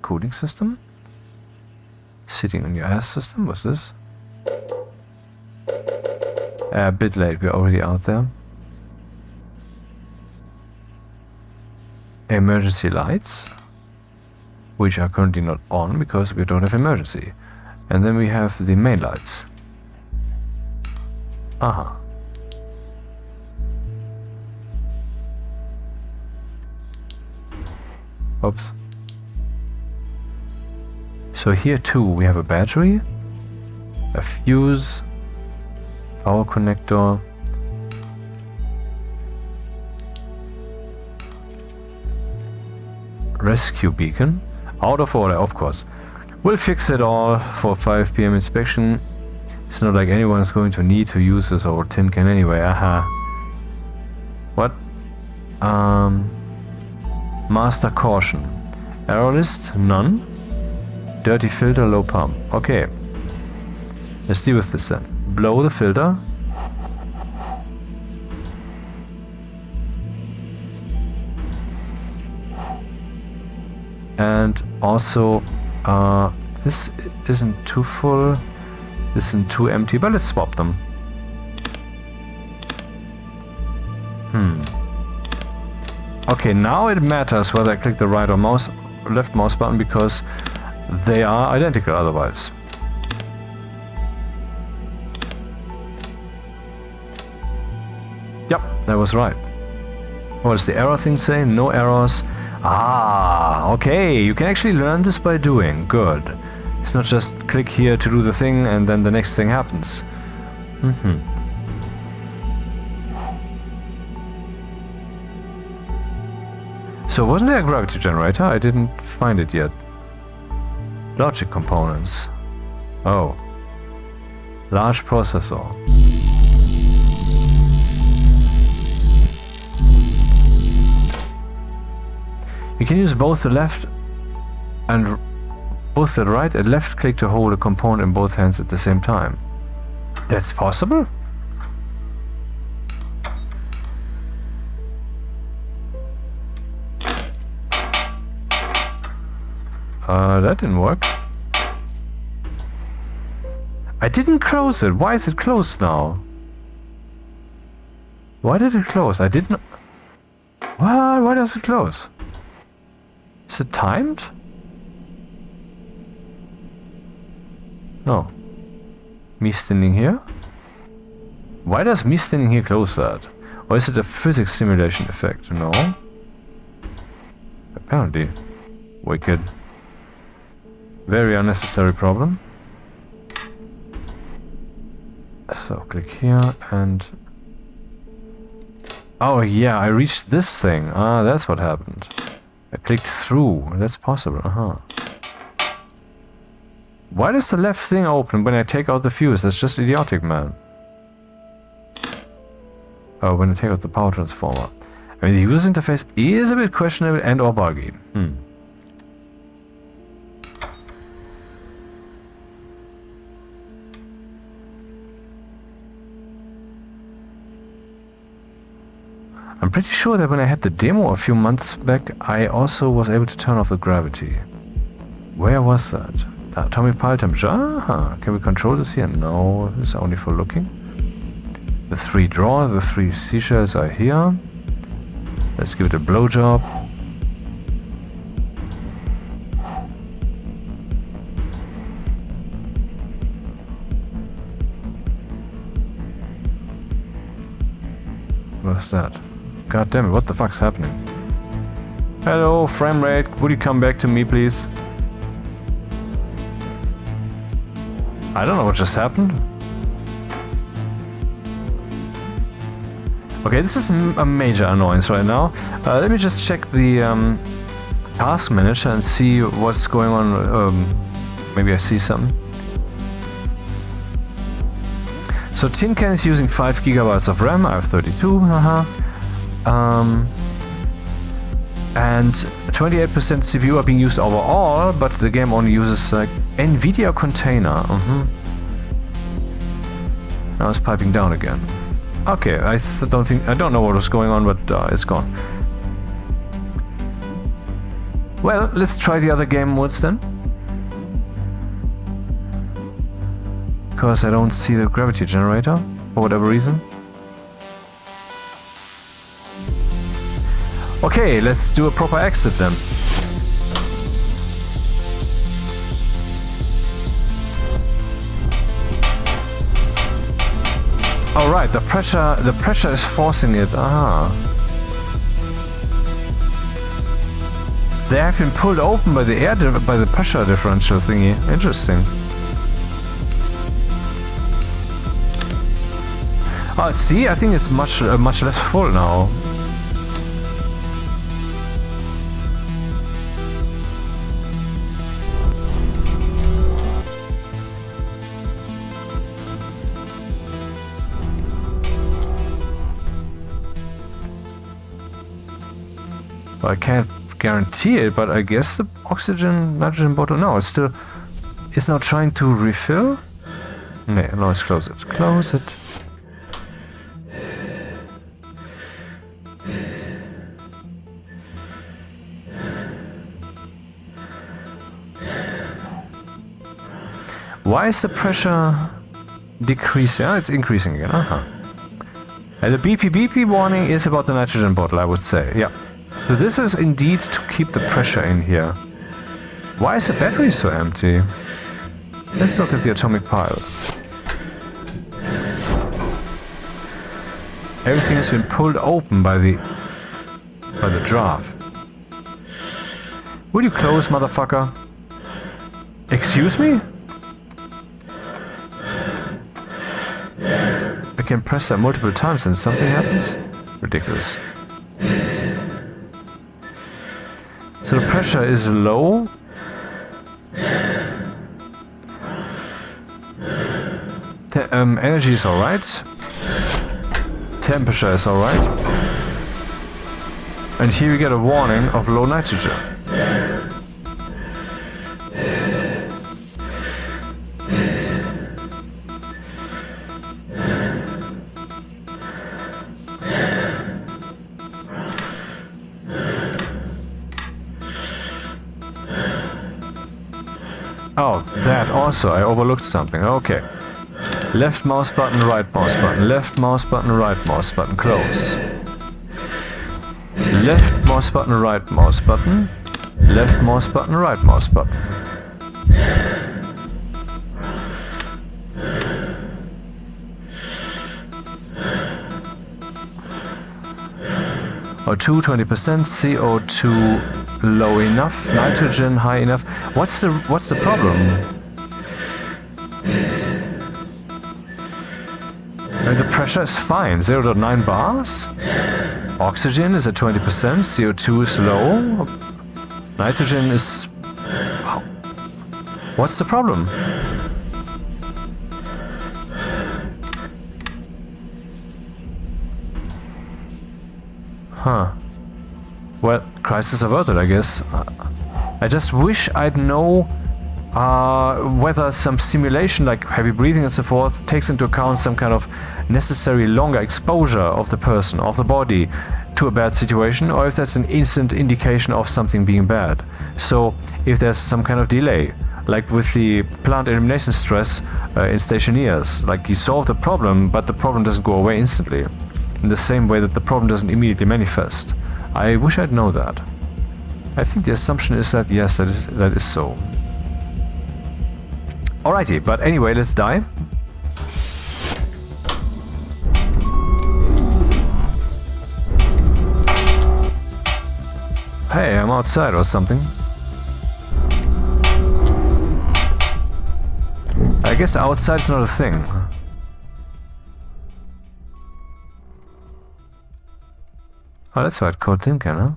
Cooling system? Sitting on your ass system? What's this? A bit late, we're already out there. Emergency lights, which are currently not on because we don't have emergency. And then we have the main lights. Oops. So here too we have a battery, a fuse, power connector, rescue beacon, out of order of course. We'll fix it all for 5 PM inspection. It's not like anyone's going to need to use this old tin can anyway. What? Master caution. Error list, none. Dirty filter, low pump. Okay. Let's deal with this then. Blow the filter. And also, this isn't too full. This isn't too empty, but let's swap them. Okay, now it matters whether I click the right or left mouse button because they are identical otherwise. Yep, that was right. What does the error thing say? No errors. Ah, okay, you can actually learn this by doing. Good. It's not just click here to do the thing and then the next thing happens. So wasn't there a gravity generator? I didn't find it yet. Logic components. Oh. Large processor. You can use both the left and both the right and left click to hold a component in both hands at the same time. That's possible? That didn't work. I didn't close it. Why is it closed now? Why did it close? I didn't... Why does it close? Is it timed? No. Me standing here? Why does me standing here close that? Or is it a physics simulation effect? No. Apparently. Wicked. Very unnecessary problem. So click here and... Oh yeah, I reached this thing. Ah, that's what happened. I clicked through. That's possible. Why does the left thing open when I take out the fuse? That's just idiotic, man. Oh, when I take out the power transformer. I mean, the user interface is a bit questionable and or buggy. I'm pretty sure that when I had the demo a few months back, I also was able to turn off the gravity. Where was that? The atomic pile temperature. Can we control this here? No, this is only for looking. The 3 drawers, the 3 seashells are here. Let's give it a blowjob. What's that? God damn it, what the fuck's happening? Hello, frame rate, would you come back to me, please? I don't know what just happened. Okay, this is a major annoyance right now. Let me just check the task manager and see what's going on. Maybe I see something. So Tin Can is using 5 GB of RAM, I have 32, and 28% CPU are being used overall, but the game only uses like NVIDIA container. Now it's piping down again. Okay, I don't know what was going on, but it's gone. Well, let's try the other game modes then. Because I don't see the gravity generator, for whatever reason. Okay, let's do a proper exit then. Alright, the pressure is forcing it. They have been pulled open by the pressure differential thingy. Interesting. Oh, see, I think it's much less full now. Well, I can't guarantee it, but I guess the nitrogen bottle. No, it's now trying to refill. No, let's close it. Close it. Why is the pressure decreasing? Oh, it's increasing again. And the beepy beepy warning is about the nitrogen bottle, I would say. Yeah. So this is indeed to keep the pressure in here. Why is the battery so empty? Let's look at the atomic pile. Everything has been pulled open by the draft. Will you close, motherfucker? Excuse me? I can press that multiple times and something happens? Ridiculous. So the pressure is low. Energy is alright. Temperature is alright. And here we get a warning of low nitrogen. Oh, that also, I overlooked something. Okay. Left mouse button, right mouse button, left mouse button, right mouse button, close. Left mouse button, right mouse button, left mouse button, right mouse button. O2 20%, CO2 low enough, nitrogen high enough. What's the problem? And the pressure is fine, 0.9 bars. Oxygen is at 20%, CO2 is low. Nitrogen is... What's the problem? Huh. Well, crisis averted, I guess. I just wish I'd know whether some simulation, like heavy breathing and so forth, takes into account some kind of necessary longer exposure of the person, of the body, to a bad situation, or if that's an instant indication of something being bad. So, if there's some kind of delay, like with the plant elimination stress in stationeers, like you solve the problem, but the problem doesn't go away instantly, in the same way that the problem doesn't immediately manifest. I wish I'd know that. I think the assumption is that yes, that is so. Alrighty, but anyway, let's die. Hey, I'm outside or something. I guess outside's not a thing. Oh, that's right, code tin can, huh?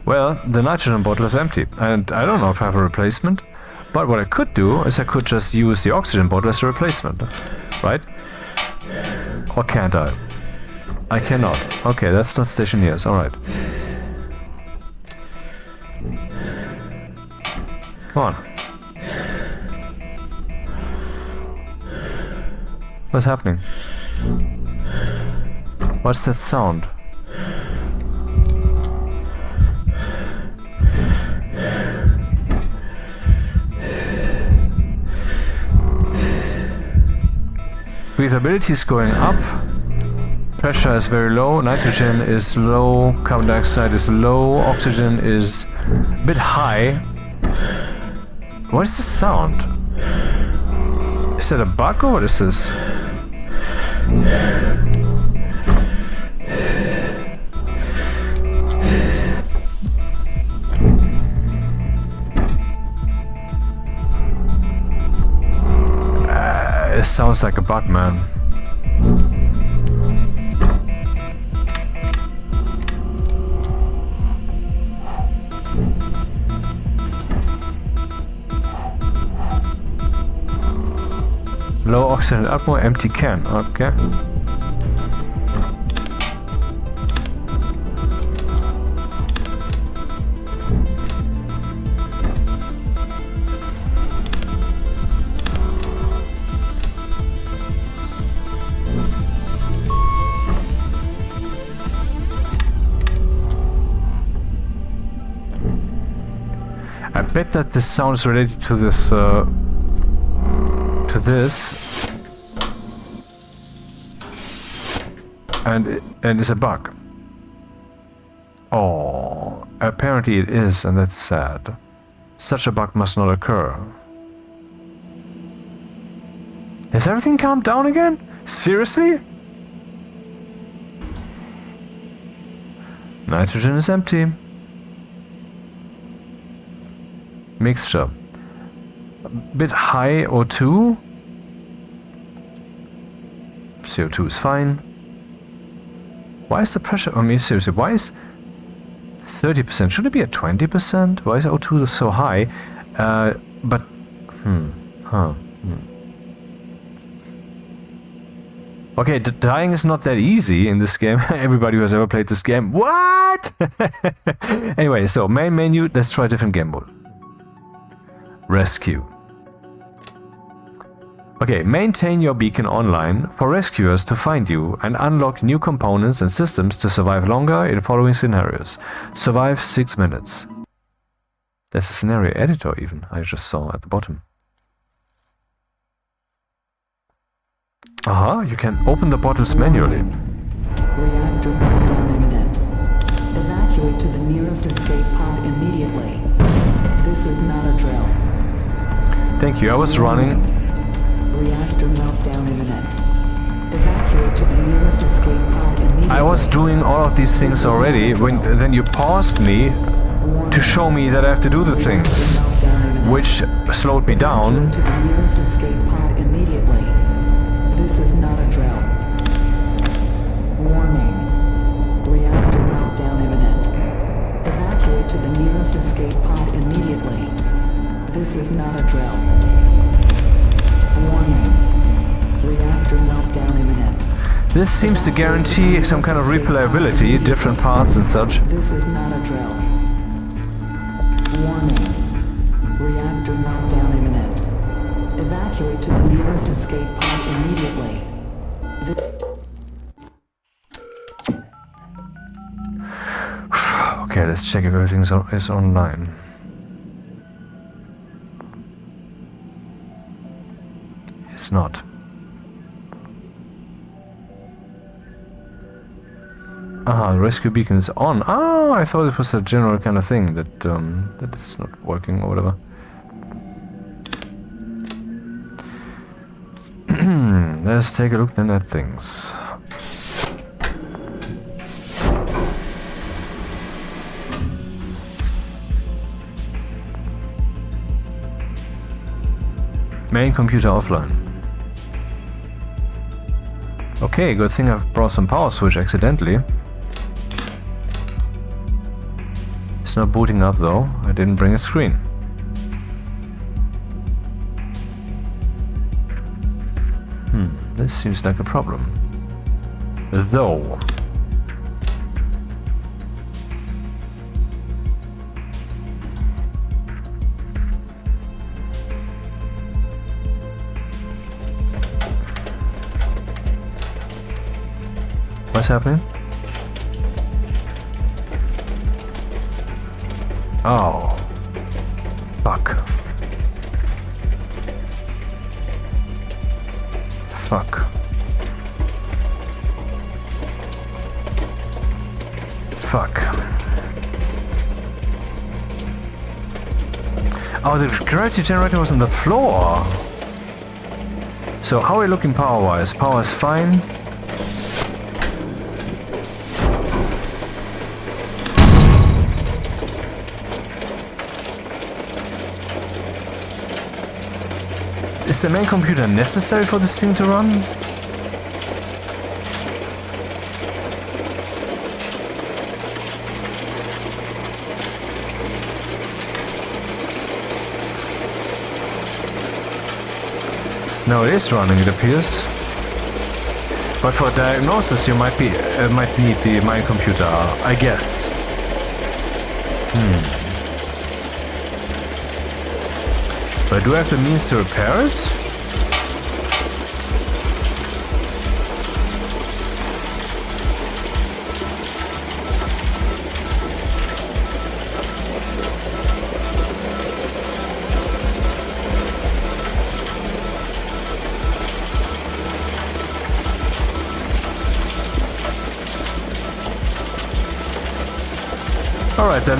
Well, the nitrogen bottle is empty, and I don't know if I have a replacement, but what I could do is I could just use the oxygen bottle as a replacement, right? Or can't I? I cannot. Okay, that's not stationeers, alright. Come on. What's happening? What's that sound? Breathability is going up, pressure is very low, nitrogen is low, carbon dioxide is low, oxygen is a bit high. What is this sound? Is that a bug or what is this? It sounds like a bug, man. Low oxygen atmo, empty can. Okay. I bet that this sound is related to this, and it's a bug. Oh, apparently it is, and that's sad. Such a bug must not occur. Has everything calmed down again? Seriously? Nitrogen is empty. Mixture. A bit high O2. CO2 is fine. Why is the pressure... I mean, seriously, why is 30%? Should it be at 20%? Why is O2 so high? But... Okay, dying is not that easy in this game. Everybody who has ever played this game... What?! Anyway, so main menu, let's try a different game mode. Rescue. Okay, maintain your beacon online for rescuers to find you and unlock new components and systems to survive longer in following scenarios. Survive 6 minutes. There's a scenario editor even, I just saw at the bottom. Aha, you can open the bottles manually. Reactor meltdown imminent. Evacuate to the nearest escape pod immediately. This is not a drill. Thank you, I was running. Reactor meltdown imminent. Evacuate to the nearest escape pod immediately. I was doing all of these things already, when then you paused me to show me that I have to do the things, which slowed me down. To the nearest escape pod immediately. This is not a drill. Warning. Reactor meltdown imminent. Evacuate to the nearest escape pod immediately. This is not a drill. Warning. Reactor meltdown imminent. This seems to guarantee some kind of replayability, different parts and such. This is not a drill. Warning. Reactor meltdown imminent. Evacuate to the nearest escape pod immediately. Okay, let's check if everything is online. It's not. Ah, the rescue beacon is on. Ah, I thought it was a general kind of thing that that it's not working or whatever. Let's take a look then at things. Main computer offline. Okay, good thing I've brought some power switch accidentally. It's not booting up though. I didn't bring a screen. This seems like a problem. Though. What's happening? Oh. Fuck. Fuck. Fuck. Oh, the gravity generator was on the floor. So how are we looking power-wise? Power is fine. Is the main computer necessary for this thing to run? No, it is running, it appears. But for diagnosis, you might need the main computer, I guess. But do I have the means to repair it? Alright then.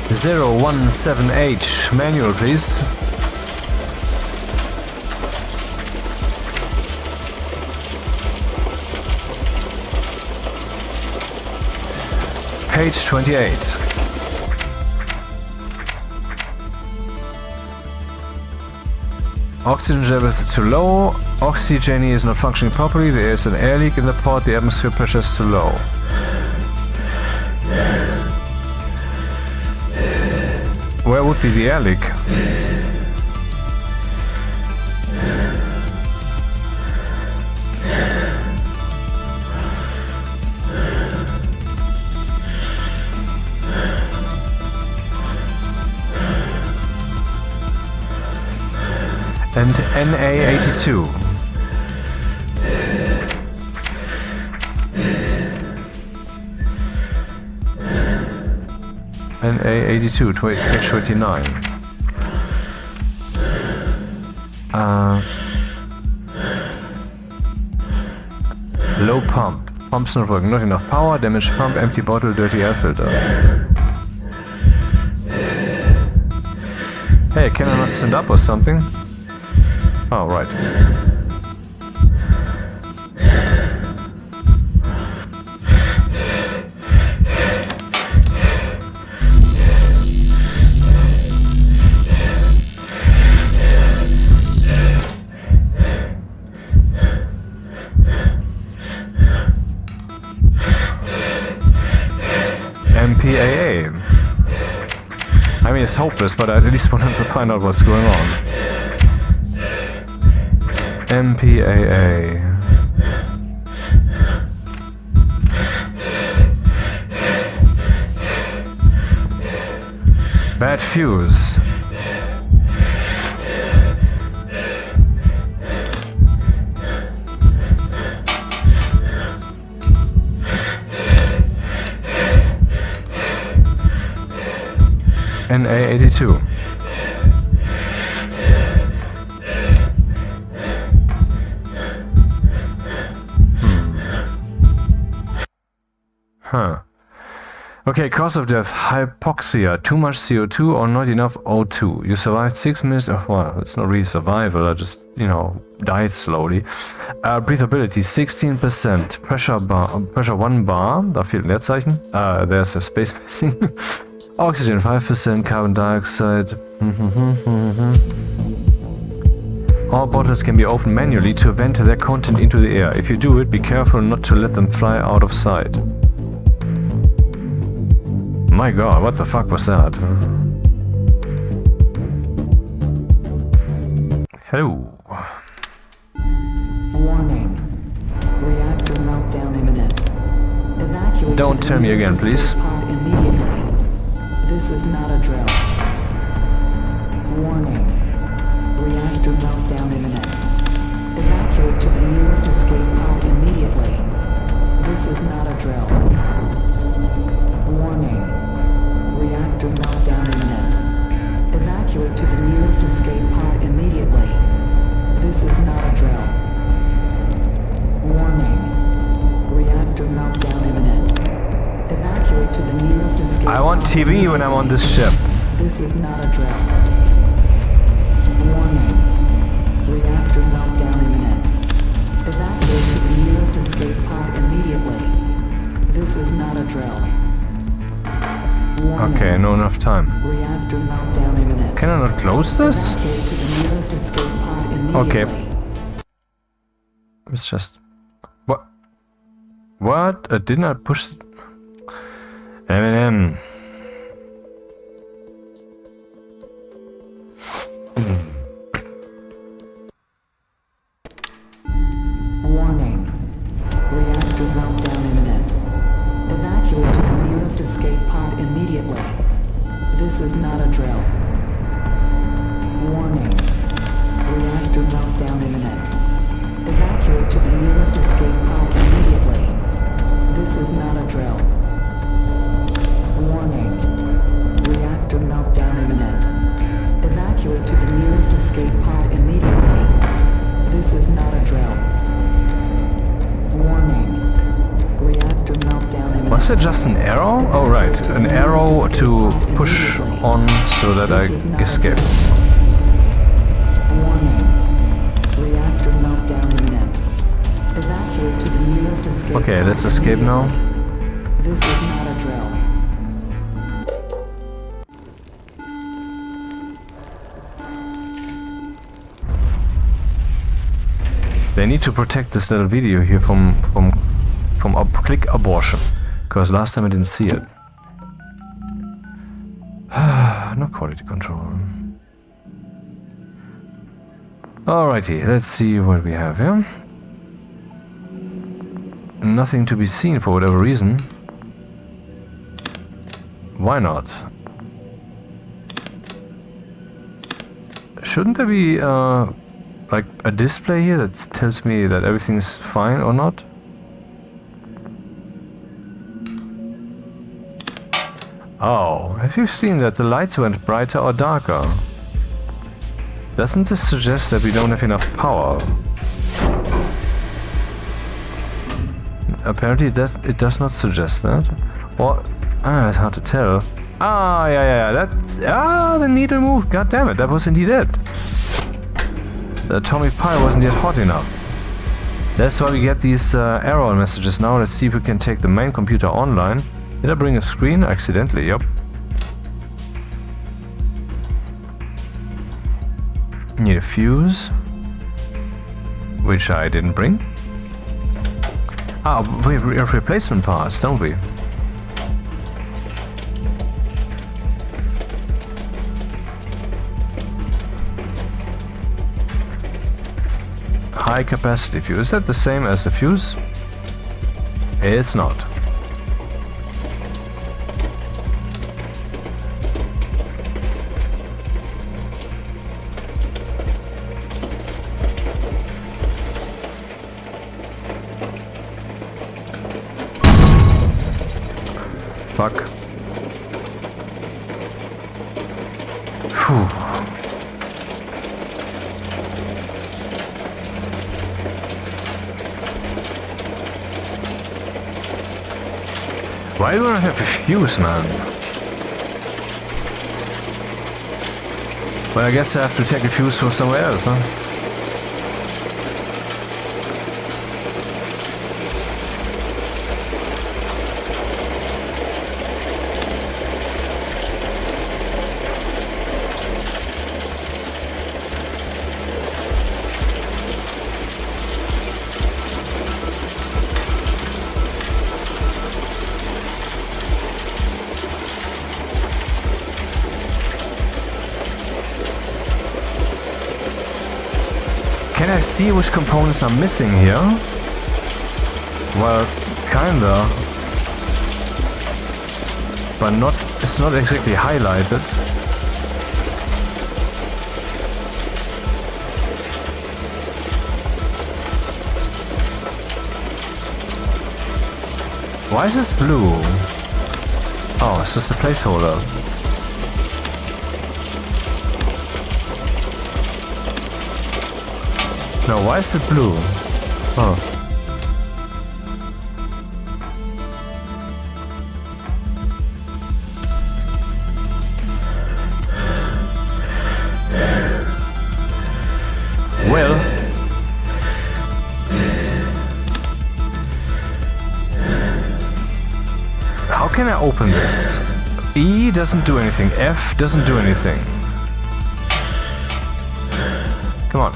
(017H) manual, please. Page 28. Oxygen level is too low. Oxygen is not functioning properly. There is an air leak in the pod. The atmosphere pressure is too low. Where would be the air leak? And NA82. NA82, page 29. Low pump. Pump's not working. Not enough power. Damaged pump. Empty bottle. Dirty air filter. Hey, can I not stand up or something? Oh, right. MPAA. I mean, it's hopeless, but I at least wanted to find out what's going on. MPAA. Bad fuse. NA82. Huh. Okay, cause of death, hypoxia, too much CO2 or not enough O2. You survived 6 minutes, well, it's not really survival, I just, died slowly. Breathability, 16%, pressure 1 bar, da fehlt ein Leerzeichen, there's a space missing. Oxygen, 5%, carbon dioxide. All bottles can be opened manually to vent their content into the air. If you do it, be careful not to let them fly out of sight. My god, what the fuck was that? Hello. Warning. Reactor meltdown imminent. Evacuate. Don't tell me again, please. Pod immediately. This is not a drill. Warning. Reactor meltdown imminent. Evacuate to the nearest escape pod immediately. This is not a drill. Warning. Reactor meltdown imminent. Evacuate to the nearest escape pod immediately. This is not a drill. Warning. Reactor meltdown imminent. Evacuate to the nearest escape pod. I want TV when I'm on this ship. This is not a drill. Warning. Reactor meltdown imminent. Evacuate to the nearest escape pod immediately. This is not a drill. Warning. Okay, no enough time. Reactor meltdown imminent. Can I not close this? Evacuate to the nearest escape pod immediately. Okay. It's just... What? What? Didn't I push... M&M. Warning. Reactor meltdown imminent. Evacuate to the nearest escape pod immediately. This is not a drill. Warning. Reactor meltdown imminent. Evacuate to the nearest escape pod immediately. This is not a drill. Warning. Reactor meltdown imminent. Evacuate to the nearest escape pod immediately. This is not a drill. Was it just an arrow? Oh right, an arrow to push on so that I escape. Warning. Reactor meltdown imminent. Evacuate to the nearest escape Okay, let's pod escape now. immediately. This is not a drill. They need to protect this little video here from click abortion, because last time I didn't see it. No quality control. Alrighty, let's see what we have here. Nothing to be seen for whatever reason. Why not? Shouldn't there be like a display here that tells me that everything's fine or not? Oh, have you seen that the lights went brighter or darker? Doesn't this suggest that we don't have enough power? Apparently it does not suggest that. Or, it's hard to tell. Yeah, the needle moved, god damn it, that was indeed it. The atomic pile wasn't yet hot enough. That's why we get these error messages now. Let's see if we can take the main computer online. Did I bring a screen? Accidentally, yep. Need a fuse, which I didn't bring. We have replacement parts, don't we? High capacity fuse. Is that the same as the fuse? It's not. Fuck. Phew. Why do I have a fuse, man? Well, I guess I have to take a fuse from somewhere else, huh? Can I see which components are missing here? Well, kinda. But not, it's not exactly highlighted. Why is this blue? Oh, it's just a placeholder. No, why is it blue? Oh. Well. How can I open this? E doesn't do anything. F doesn't do anything. Come on.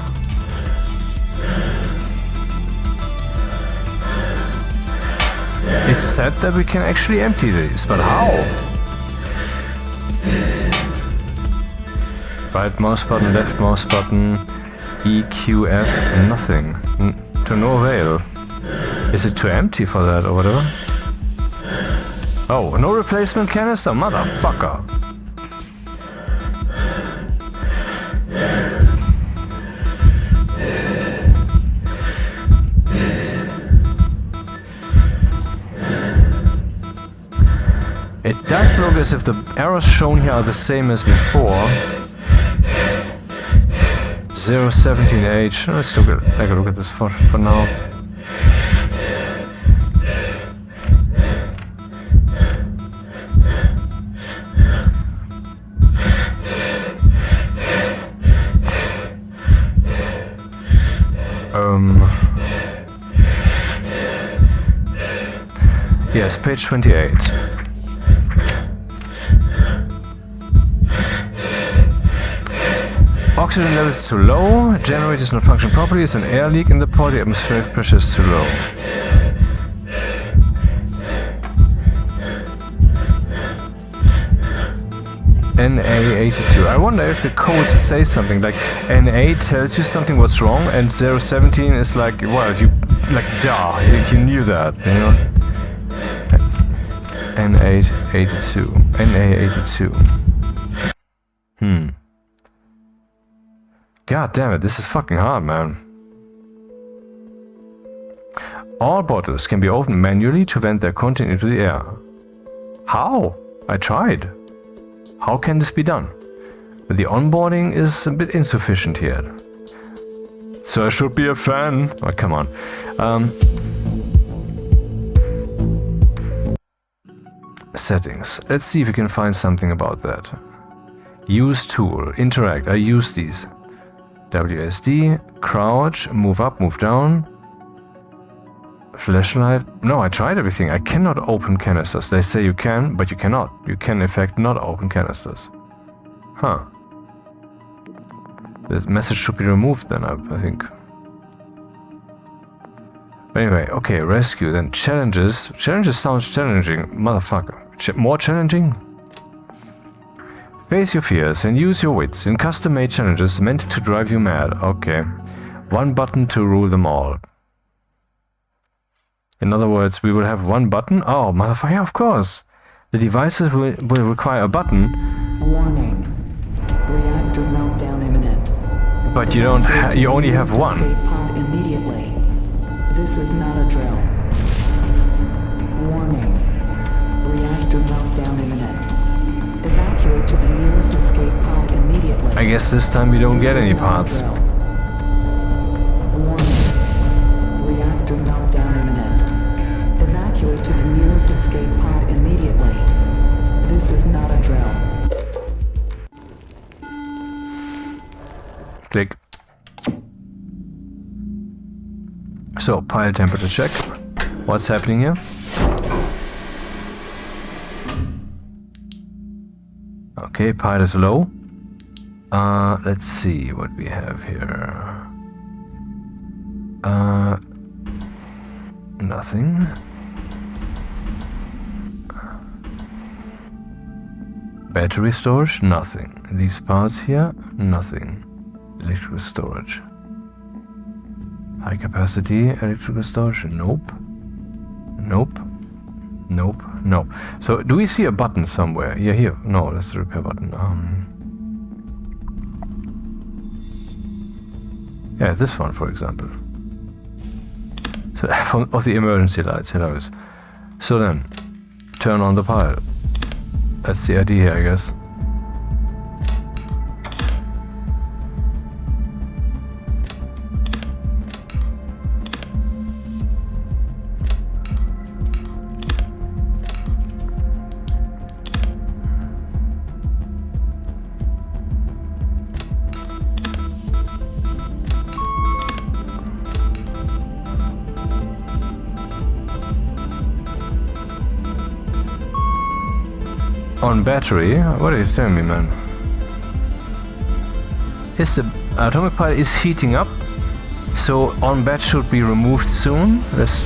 It's said that we can actually empty these, but how? Right mouse button, left mouse button, E, Q, F, nothing. To no avail. Is it too empty for that or whatever? Oh, no replacement canister? Motherfucker. It does look as if the errors shown here are the same as before. 017H. Let's take a look at this for now. Yes, page 28. Oxygen level is too low, generator is not functioning properly, there's an air leak in the pod, the atmospheric pressure is too low. NA82. I wonder if the code says something like NA tells you something what's wrong and 017 is like, well, you like duh, you knew that, you know. NA82. NA82. God damn it, this is fucking hard, man. All bottles can be opened manually to vent their content into the air. How? I tried. How can this be done? But the onboarding is a bit insufficient here. So I should be a fan. Oh, come on. Settings. Let's see if we can find something about that. Use tool. Interact. I use these. WSD. Crouch. Move up, move down. Flashlight. No, I tried everything. I cannot open canisters. They say you can, but you cannot. You can in fact not open canisters. Huh. This message should be removed then, I think. But anyway, okay, rescue. Then challenges. Challenges sounds challenging. Motherfucker. More challenging? Face your fears and use your wits in custom-made challenges meant to drive you mad. Okay. One button to rule them all. In other words, we will have one button. Oh, motherfucker, yeah, of course. The devices will require a button. Warning. Reactor meltdown imminent. But you don't. You only have one. Escape pod immediately. This is not a drill. Warning. Reactor meltdown imminent. Evacuate to the nearest escape pod immediately. I guess this time we don't get any parts. Warning. Reactor meltdown imminent. Evacuate to the nearest escape pod immediately. This is not a drill. Click. So, pile temperature check. What's happening here? Okay, pile is low. Let's see what we have here. Nothing. Battery storage? Nothing. These parts here? Nothing. Electrical storage. High capacity electrical storage? Nope. Nope. Nope. No. So, do we see a button somewhere? Yeah, here. No, that's the repair button. Yeah, this one, for example. So, of the emergency lights. Hilarious. So then, turn on the pile. That's the idea here, I guess. On battery? What are you telling me, man? Is the atomic pile is heating up, so on bat should be removed soon. Let's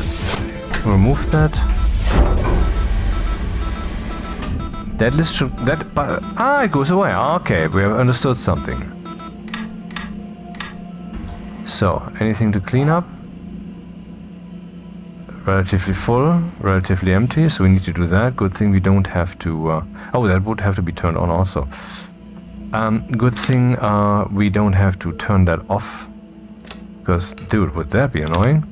remove that. That list should it goes away. Okay, we have understood something. So, anything to clean up? Relatively full, relatively empty, so we need to do that. Good thing we don't have to... oh, that would have to be turned on also. Good thing we don't have to turn that off. Because, dude, would that be annoying?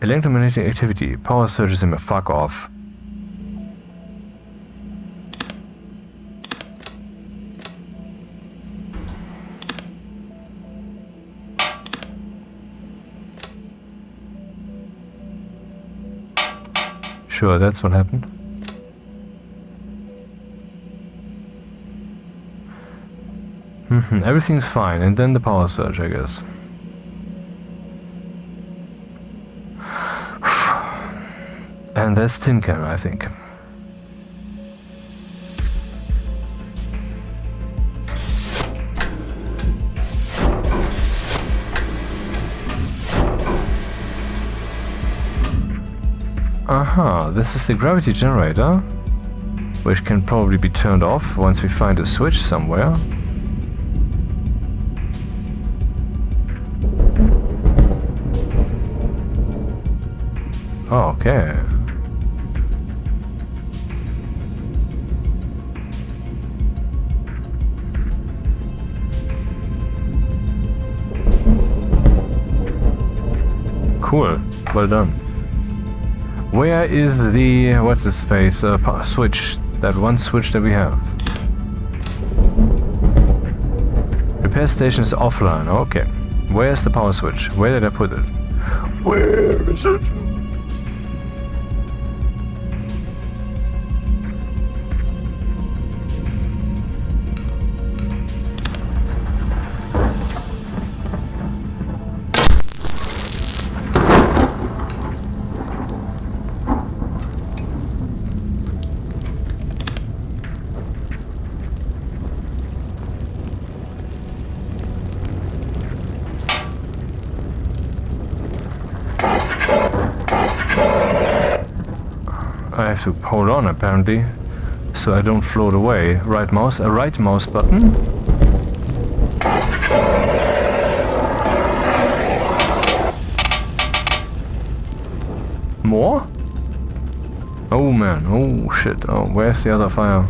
Electromagnetic activity. Power surges in a fuck off. Sure, that's what happened. Everything's fine, and then the power surge, I guess. And that's tin can, I think. Aha, this is the gravity generator, which can probably be turned off once we find a switch somewhere. Okay. Cool, well done. Where is the, what's this face, switch, that one switch that we have? Repair station is offline, okay. Where's the power switch? Where did I put it? Where is it? I have to hold on apparently, so I don't float away. Right mouse button. More? Oh man, oh shit, oh where's the other fire?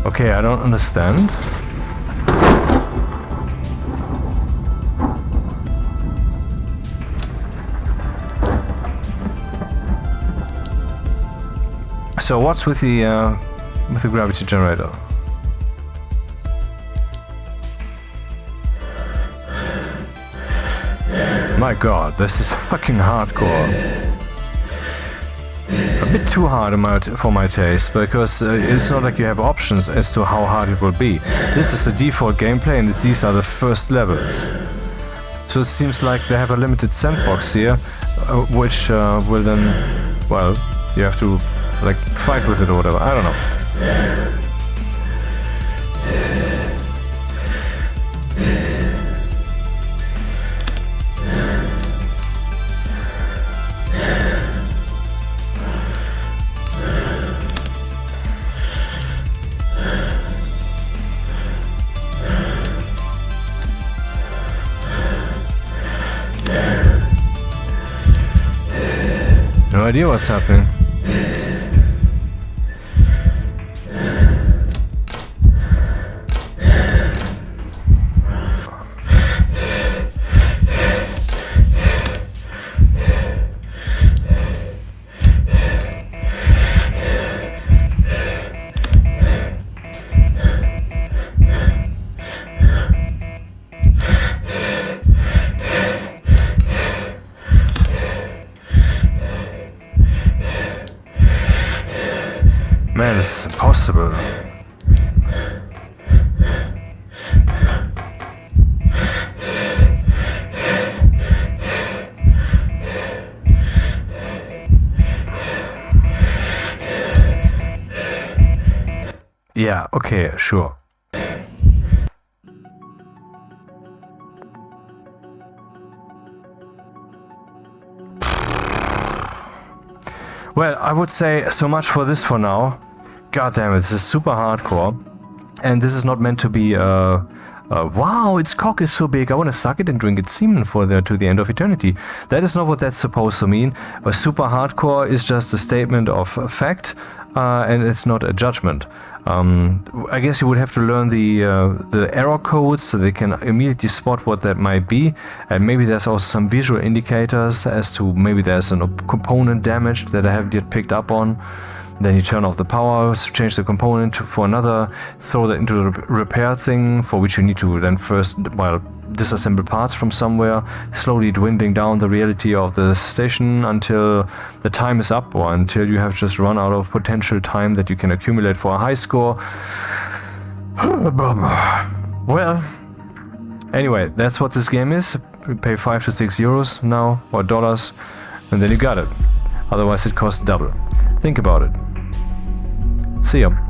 Okay, I don't understand. So what's with the gravity generator? My god, this is fucking hardcore. A bit too hard for my taste, because it's not like you have options as to how hard it will be. This is the default gameplay and these are the first levels. So it seems like they have a limited sandbox here, which will then, well, you have to like fight with it or whatever, I don't know. No idea what's happening. Man, it's impossible. Yeah, okay, sure. Well, I would say so much for this for now. God damn it, this is super hardcore. And this is not meant to be, wow, its cock is so big, I want to suck it and drink its semen to the end of eternity. That is not what that's supposed to mean. A super hardcore is just a statement of fact, and it's not a judgment. I guess you would have to learn the error codes so they can immediately spot what that might be, and maybe there's also some visual indicators as to maybe there's a component damaged that I haven't yet picked up on. Then you turn off the power, change the component for another, throw that into the repair thing, for which you need to then first, well, disassemble parts from somewhere, slowly dwindling down the reality of the station until the time is up, or until you have just run out of potential time that you can accumulate for a high score. Well, anyway, that's what this game is. You pay 5 to 6 euros now, or dollars, and then you got it. Otherwise it costs double. Think about it. See ya.